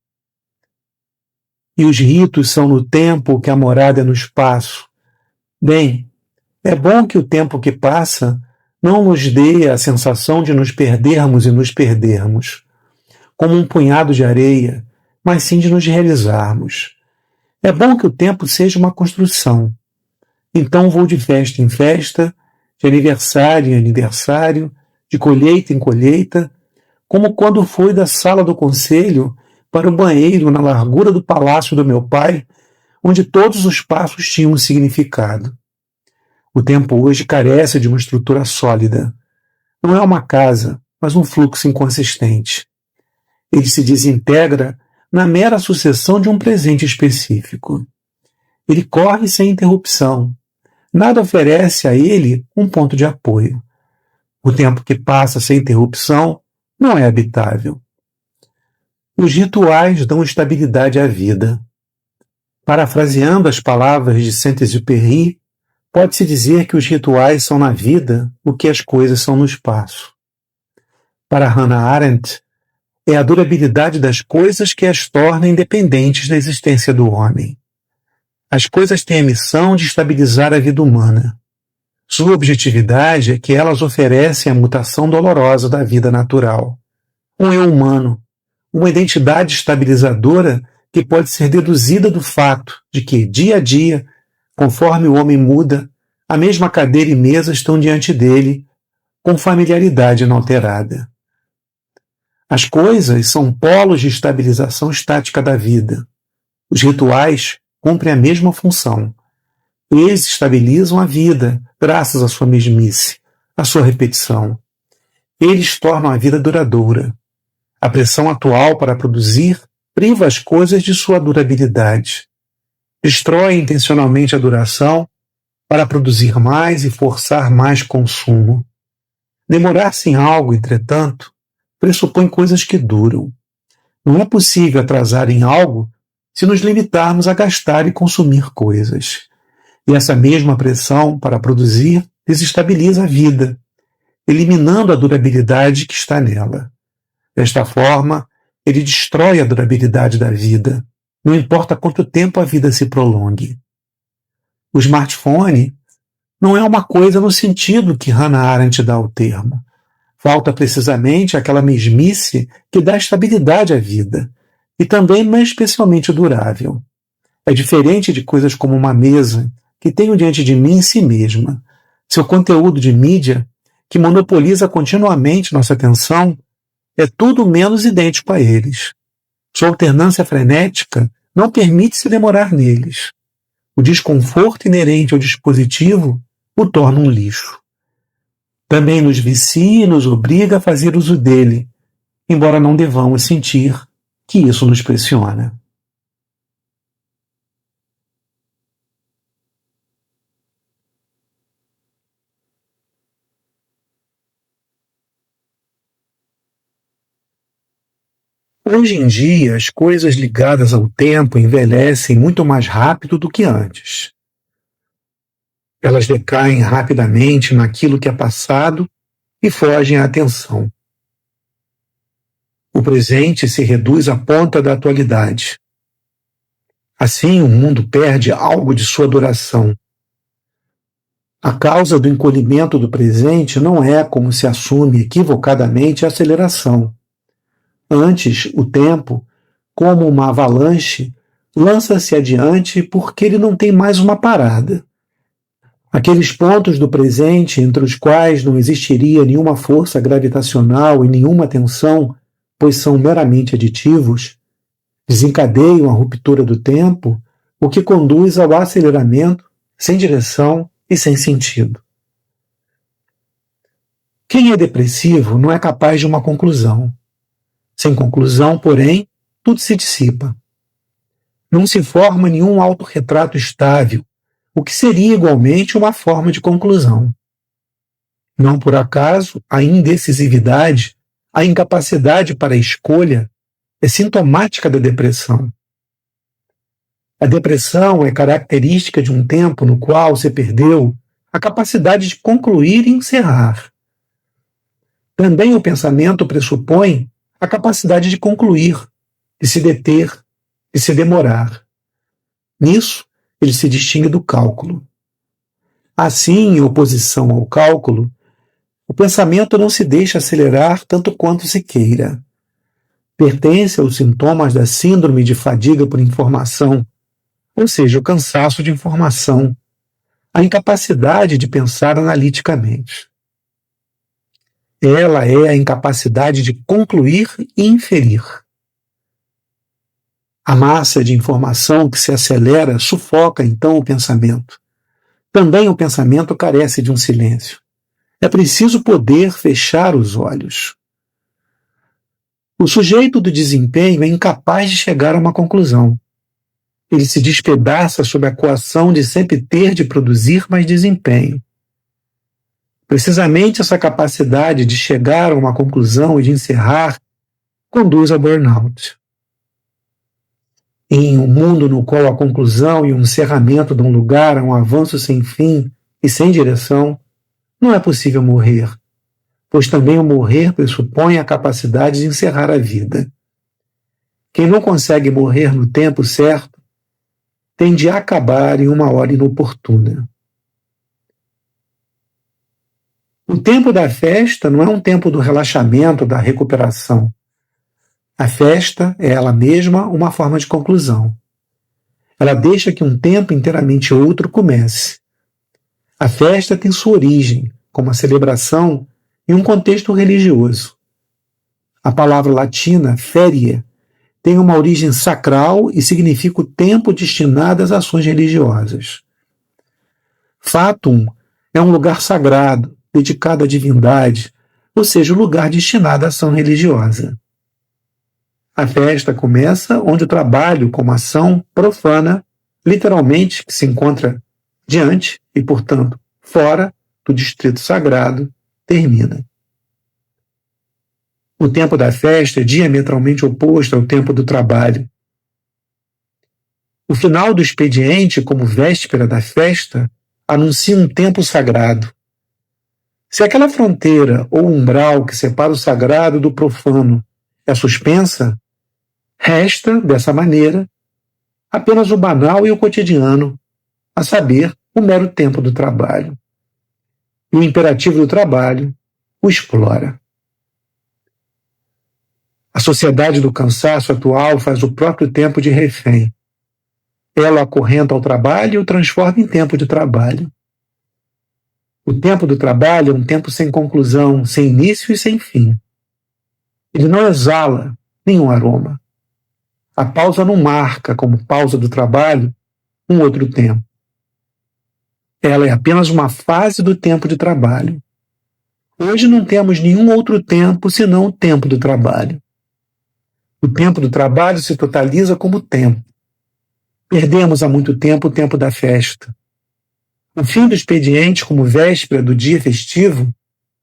E os ritos são no tempo o que a morada é no espaço. Bem, é bom que o tempo que passa não nos dê a sensação de nos perdermos e nos perdermos, como um punhado de areia, mas sim de nos realizarmos. É bom que o tempo seja uma construção. Então vou de festa em festa, de aniversário em aniversário, de colheita em colheita, como quando fui da sala do conselho para o banheiro na largura do palácio do meu pai, onde todos os passos tinham um significado. O tempo hoje carece de uma estrutura sólida. Não é uma casa, mas um fluxo inconsistente. Ele se desintegra na mera sucessão de um presente específico. Ele corre sem interrupção. Nada oferece a ele um ponto de apoio. O tempo que passa sem interrupção não é habitável. Os rituais dão estabilidade à vida. Parafraseando as palavras de Saint-Exupéry, pode-se dizer que os rituais são na vida o que as coisas são no espaço. Para Hannah Arendt, é a durabilidade das coisas que as torna independentes da existência do homem. As coisas têm a missão de estabilizar a vida humana. Sua objetividade é que elas oferecem a mutação dolorosa da vida natural. Um eu humano, uma identidade estabilizadora que pode ser deduzida do fato de que, dia a dia, conforme o homem muda, a mesma cadeira e mesa estão diante dele, com familiaridade inalterada. As coisas são polos de estabilização estática da vida. Os rituais cumprem a mesma função. Eles estabilizam a vida, graças à sua mesmice, à sua repetição. Eles tornam a vida duradoura. A pressão atual para produzir priva as coisas de sua durabilidade. Destrói intencionalmente a duração para produzir mais e forçar mais consumo. Demorar-se em algo, entretanto, pressupõe coisas que duram. Não é possível atrasar em algo se nos limitarmos a gastar e consumir coisas. E essa mesma pressão para produzir desestabiliza a vida, eliminando a durabilidade que está nela. Desta forma, ele destrói a durabilidade da vida, não importa quanto tempo a vida se prolongue. O smartphone não é uma coisa no sentido que Hannah Arendt dá ao termo. Falta precisamente aquela mesmice que dá estabilidade à vida, e também não é especialmente durável. É diferente de coisas como uma mesa, que tenho diante de mim em si mesma. Seu conteúdo de mídia, que monopoliza continuamente nossa atenção, é tudo menos idêntico a eles. Sua alternância frenética não permite se demorar neles. O desconforto inerente ao dispositivo o torna um lixo. Também nos vicia e nos obriga a fazer uso dele, embora não devamos sentir que isso nos pressiona. Hoje em dia, as coisas ligadas ao tempo envelhecem muito mais rápido do que antes. Elas decaem rapidamente naquilo que é passado e fogem à atenção. O presente se reduz à ponta da atualidade. Assim, o mundo perde algo de sua duração. A causa do encolhimento do presente não é, como se assume equivocadamente, a aceleração. Antes, o tempo, como uma avalanche, lança-se adiante porque ele não tem mais uma parada. Aqueles pontos do presente entre os quais não existiria nenhuma força gravitacional e nenhuma tensão, pois são meramente aditivos, desencadeiam a ruptura do tempo, o que conduz ao aceleramento sem direção e sem sentido. Quem é depressivo não é capaz de uma conclusão. Sem conclusão, porém, tudo se dissipa. Não se forma nenhum autorretrato estável, o que seria igualmente uma forma de conclusão. Não por acaso, a indecisividade, a incapacidade para a escolha, é sintomática da depressão. A depressão é característica de um tempo no qual se perdeu a capacidade de concluir e encerrar. Também o pensamento pressupõe a capacidade de concluir, de se deter, de se demorar. Nisso, ele se distingue do cálculo. Assim, em oposição ao cálculo, O pensamento não se deixa acelerar tanto quanto se queira. Pertence aos sintomas da síndrome de fadiga por informação, ou seja, o cansaço de informação, a incapacidade de pensar analiticamente. Ela é a incapacidade de concluir e inferir. A massa de informação que se acelera sufoca, então, o pensamento. Também o pensamento carece de um silêncio. É preciso poder fechar os olhos. O sujeito do desempenho é incapaz de chegar a uma conclusão. Ele se despedaça sob a coação de sempre ter de produzir mais desempenho. Precisamente essa capacidade de chegar a uma conclusão e de encerrar conduz a burnout. Em um mundo no qual a conclusão e o encerramento dão lugar a um avanço sem fim e sem direção, não é possível morrer, pois também o morrer pressupõe a capacidade de encerrar a vida. Quem não consegue morrer no tempo certo tende a acabar em uma hora inoportuna. O tempo da festa não é um tempo do relaxamento, da recuperação. A festa é ela mesma uma forma de conclusão. Ela deixa que um tempo inteiramente outro comece. A festa tem sua origem, como a celebração, em um contexto religioso. A palavra latina, feria, tem uma origem sacral e significa o tempo destinado às ações religiosas. Fatum é um lugar sagrado, dedicado à divindade, ou seja, o lugar destinado à ação religiosa. A festa começa onde o trabalho, como ação profana, literalmente, que se encontra diante e, portanto, fora do distrito sagrado, termina. O tempo da festa é diametralmente oposto ao tempo do trabalho. O final do expediente, como véspera da festa, anuncia um tempo sagrado. Se aquela fronteira ou umbral que separa o sagrado do profano é suspensa, resta, dessa maneira, apenas o banal e o cotidiano, a saber, o mero tempo do trabalho. E o imperativo do trabalho o explora. A sociedade do cansaço atual faz o próprio tempo de refém. Ela acorrenta ao trabalho e o transforma em tempo de trabalho. O tempo do trabalho é um tempo sem conclusão, sem início e sem fim. Ele não exala nenhum aroma. A pausa não marca, como pausa do trabalho, um outro tempo. Ela é apenas uma fase do tempo de trabalho. Hoje não temos nenhum outro tempo senão o tempo do trabalho. O tempo do trabalho se totaliza como tempo. Perdemos há muito tempo o tempo da festa. O fim do expediente, como véspera do dia festivo,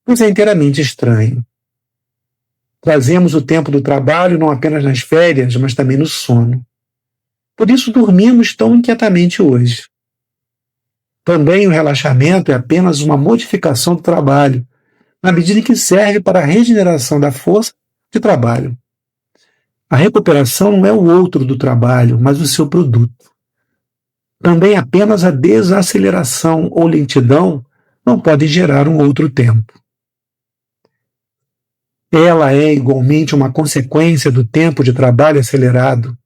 nos é inteiramente estranho. Trazemos o tempo do trabalho não apenas nas férias, mas também no sono. Por isso dormimos tão inquietamente hoje. Também o relaxamento é apenas uma modificação do trabalho, na medida em que serve para a regeneração da força de trabalho. A recuperação não é o outro do trabalho, mas o seu produto. Também apenas a desaceleração ou lentidão não pode gerar um outro tempo. Ela é igualmente uma consequência do tempo de trabalho acelerado.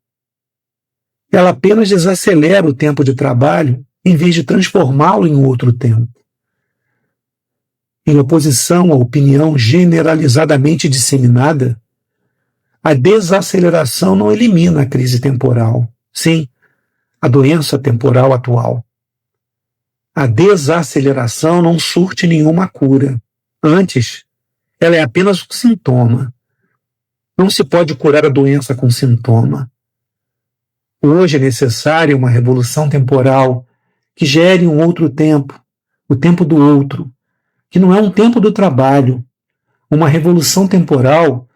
Ela apenas desacelera o tempo de trabalho em vez de transformá-lo em outro tempo. Em oposição à opinião generalizadamente disseminada, a desaceleração não elimina a crise temporal, sim, a doença temporal atual. A desaceleração não surte nenhuma cura. Antes, ela é apenas um sintoma. Não se pode curar a doença com sintoma. Hoje é necessária uma revolução temporal que gere um outro tempo, o tempo do outro, que não é um tempo do trabalho, uma revolução temporal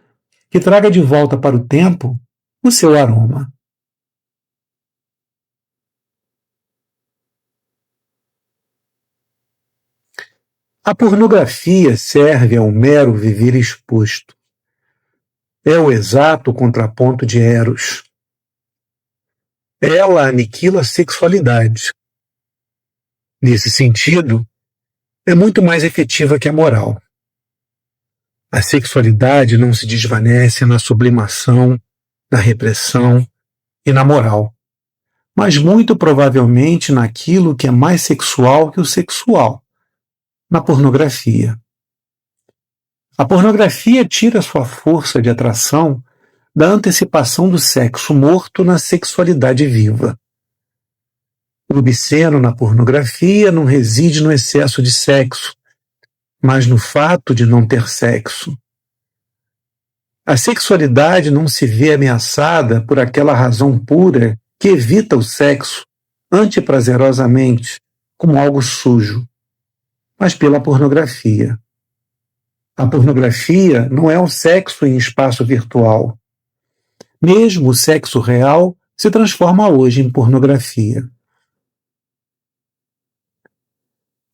que traga de volta para o tempo o seu aroma. A pornografia serve a um mero viver exposto. É o exato contraponto de Eros. Ela aniquila a sexualidade. Nesse sentido, é muito mais efetiva que a moral. A sexualidade não se desvanece na sublimação, na repressão e na moral, mas muito provavelmente naquilo que é mais sexual que o sexual, na pornografia. A pornografia tira sua força de atração da antecipação do sexo morto na sexualidade viva. O obsceno na pornografia não reside no excesso de sexo, mas no fato de não ter sexo. A sexualidade não se vê ameaçada por aquela razão pura que evita o sexo antiprazerosamente como algo sujo, mas pela pornografia. A pornografia não é o sexo em espaço virtual. Mesmo o sexo real se transforma hoje em pornografia.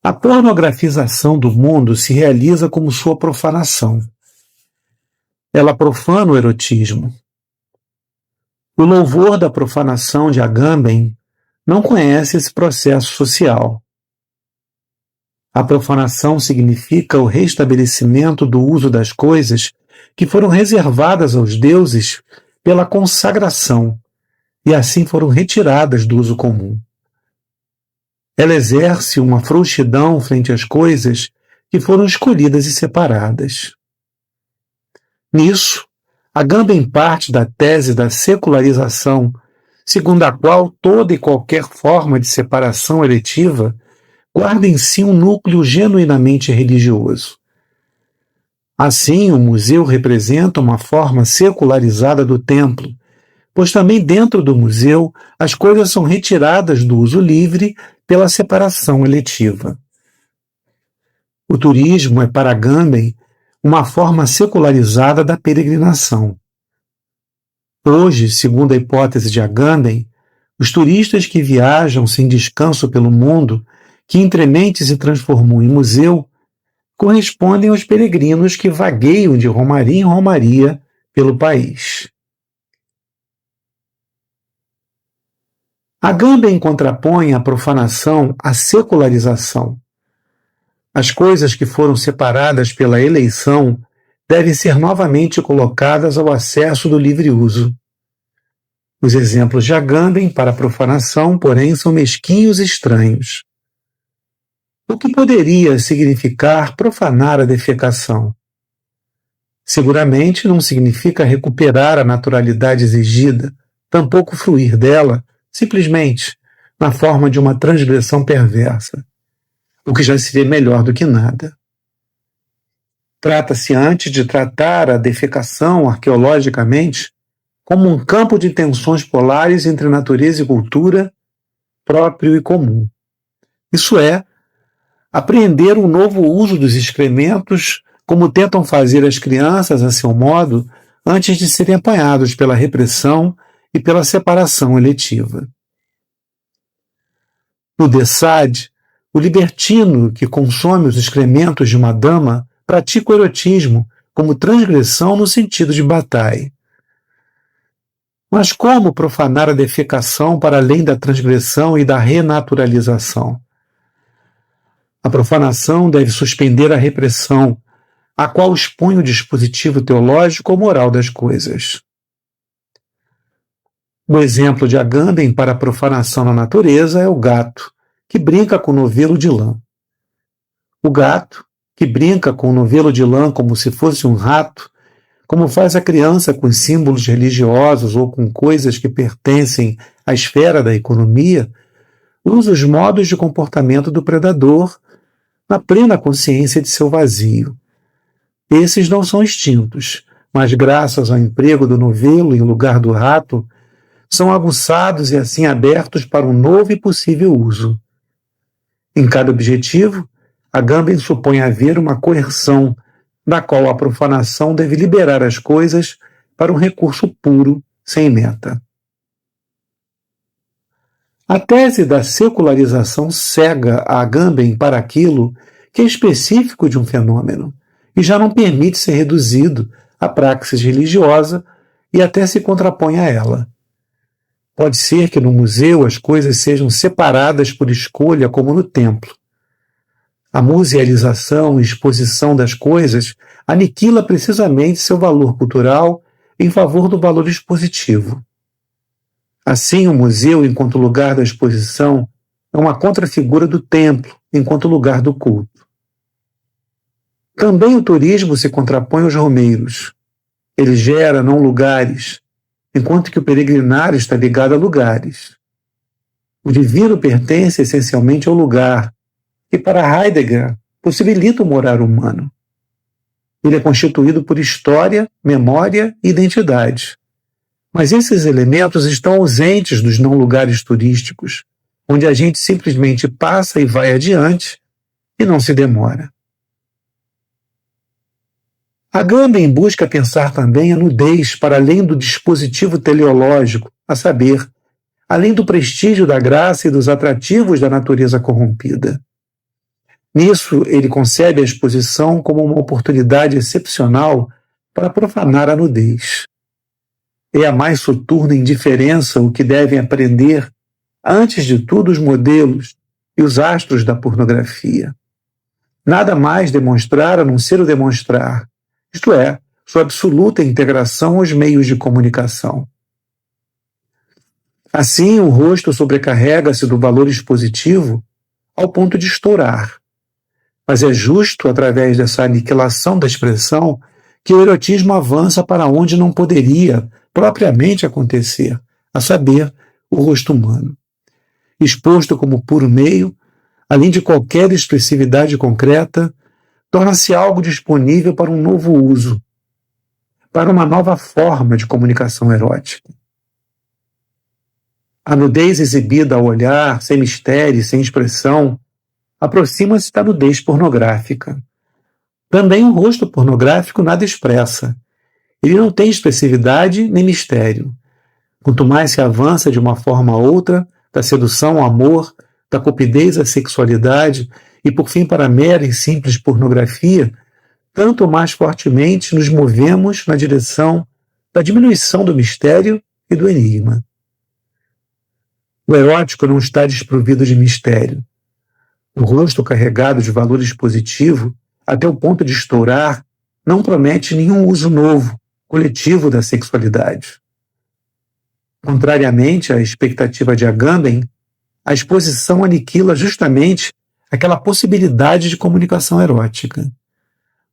A pornografização do mundo se realiza como sua profanação. Ela profana o erotismo. O louvor da profanação de Agamben não conhece esse processo social. A profanação significa o restabelecimento do uso das coisas que foram reservadas aos deuses pela consagração e assim foram retiradas do uso comum. Ela exerce uma frouxidão frente às coisas que foram escolhidas e separadas. Nisso, Agamben parte da tese da secularização, segundo a qual toda e qualquer forma de separação eletiva guarda em si um núcleo genuinamente religioso. Assim, o museu representa uma forma secularizada do templo, pois também dentro do museu as coisas são retiradas do uso livre pela separação eletiva. O turismo é para Agamben uma forma secularizada da peregrinação. Hoje, segundo a hipótese de Agamben, os turistas que viajam sem descanso pelo mundo, que entremente se transformou em museu, correspondem aos peregrinos que vagueiam de romaria em romaria pelo país. Agamben contrapõe a profanação à secularização. As coisas que foram separadas pela eleição devem ser novamente colocadas ao acesso do livre uso. Os exemplos de Agamben para a profanação, porém, são mesquinhos e estranhos. O que poderia significar profanar a defecação? Seguramente não significa recuperar a naturalidade exigida, tampouco fruir dela, simplesmente, na forma de uma transgressão perversa, o que já seria melhor do que nada. Trata-se antes de tratar a defecação arqueologicamente como um campo de tensões polares entre natureza e cultura, próprio e comum. Isso é, apreender um novo uso dos excrementos, como tentam fazer as crianças a seu modo, antes de serem apanhados pela repressão e pela separação eletiva. No De Sade, o libertino que consome os excrementos de uma dama pratica o erotismo como transgressão no sentido de Bataille. Mas como profanar a defecação para além da transgressão e da renaturalização? A profanação deve suspender a repressão, a qual expõe o dispositivo teológico ou moral das coisas. O exemplo de Agamben para a profanação na natureza é o gato, que brinca com o novelo de lã. O gato, que brinca com o novelo de lã como se fosse um rato, como faz a criança com símbolos religiosos ou com coisas que pertencem à esfera da economia, usa os modos de comportamento do predador na plena consciência de seu vazio. Esses não são extintos, mas graças ao emprego do novelo em lugar do rato, são aguçados e assim abertos para um novo e possível uso. Em cada objetivo, Agamben supõe haver uma coerção, da qual a profanação deve liberar as coisas para um recurso puro, sem meta. A tese da secularização cega a Agamben para aquilo que é específico de um fenômeno e já não permite ser reduzido à praxis religiosa e até se contrapõe a ela. Pode ser que no museu as coisas sejam separadas por escolha como no templo. A musealização e exposição das coisas aniquila precisamente seu valor cultural em favor do valor expositivo. Assim, o museu, enquanto lugar da exposição, é uma contrafigura do templo, enquanto lugar do culto. Também o turismo se contrapõe aos romeiros. Ele gera não lugares, enquanto que o peregrinário está ligado a lugares. O divino pertence essencialmente ao lugar, e para Heidegger possibilita o morar humano. Ele é constituído por história, memória e identidade. Mas esses elementos estão ausentes dos não-lugares turísticos, onde a gente simplesmente passa e vai adiante e não se demora. Agamben busca pensar também a nudez para além do dispositivo teleológico, a saber, além do prestígio da graça e dos atrativos da natureza corrompida. Nisso, ele concebe a exposição como uma oportunidade excepcional para profanar a nudez. É a mais soturna indiferença o que devem aprender, antes de tudo, os modelos e os astros da pornografia. Nada mais demonstrar a não ser o demonstrar, isto é, sua absoluta integração aos meios de comunicação. Assim, o rosto sobrecarrega-se do valor expositivo ao ponto de estourar. Mas é justo através dessa aniquilação da expressão que o erotismo avança para onde não poderia propriamente acontecer, a saber, o rosto humano. Exposto como puro meio, além de qualquer expressividade concreta, torna-se algo disponível para um novo uso, para uma nova forma de comunicação erótica. A nudez exibida ao olhar, sem mistério e sem expressão, aproxima-se da nudez pornográfica. Também o rosto pornográfico nada expressa. Ele não tem expressividade nem mistério. Quanto mais se avança de uma forma a outra, da sedução ao amor, da cupidez à sexualidade e, por fim, para a mera e simples pornografia, tanto mais fortemente nos movemos na direção da diminuição do mistério e do enigma. O erótico não está desprovido de mistério. O rosto carregado de valor expositivo, até o ponto de estourar, não promete nenhum uso novo, coletivo da sexualidade. Contrariamente à expectativa de Agamben, a exposição aniquila justamente aquela possibilidade de comunicação erótica.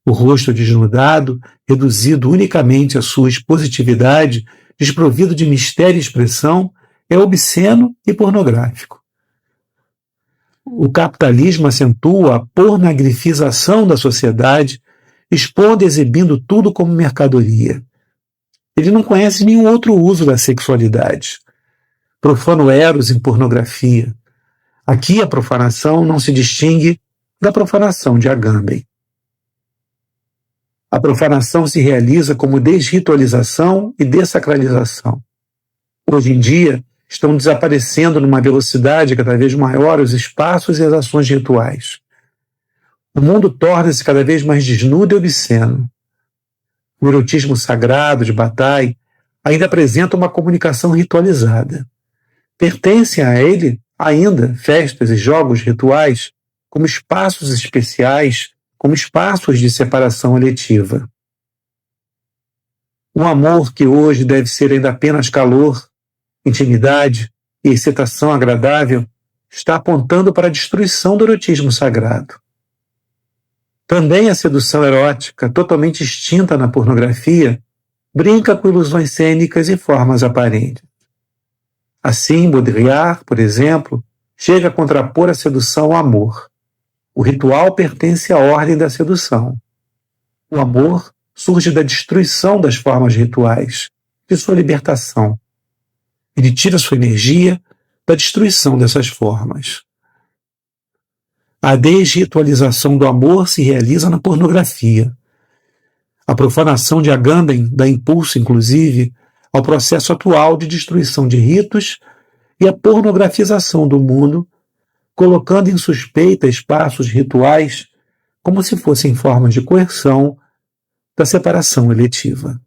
O rosto desnudado, reduzido unicamente à sua expositividade, desprovido de mistério e expressão, é obsceno e pornográfico. O capitalismo acentua a pornogrifização da sociedade, expondo e exibindo tudo como mercadoria. Ele não conhece nenhum outro uso da sexualidade. Profana o eros em pornografia. Aqui a profanação não se distingue da profanação de Agamben. A profanação se realiza como desritualização e dessacralização. Hoje em dia, estão desaparecendo numa velocidade cada vez maior os espaços e as ações rituais. O mundo torna-se cada vez mais desnudo e obsceno. O erotismo sagrado de Bataille ainda apresenta uma comunicação ritualizada. Pertencem a ele ainda festas e jogos rituais como espaços especiais, como espaços de separação eletiva. Um amor que hoje deve ser ainda apenas calor, intimidade e excitação agradável, está apontando para a destruição do erotismo sagrado. Também a sedução erótica, totalmente extinta na pornografia, brinca com ilusões cênicas e formas aparentes. Assim, Baudrillard, por exemplo, chega a contrapor a sedução ao amor. O ritual pertence à ordem da sedução. O amor surge da destruição das formas rituais, de sua libertação. Ele tira sua energia da destruição dessas formas. A desritualização do amor se realiza na pornografia. A profanação de Agamben dá impulso, inclusive, ao processo atual de destruição de ritos e a pornografização do mundo, colocando em suspeita espaços rituais como se fossem formas de coerção da separação eletiva.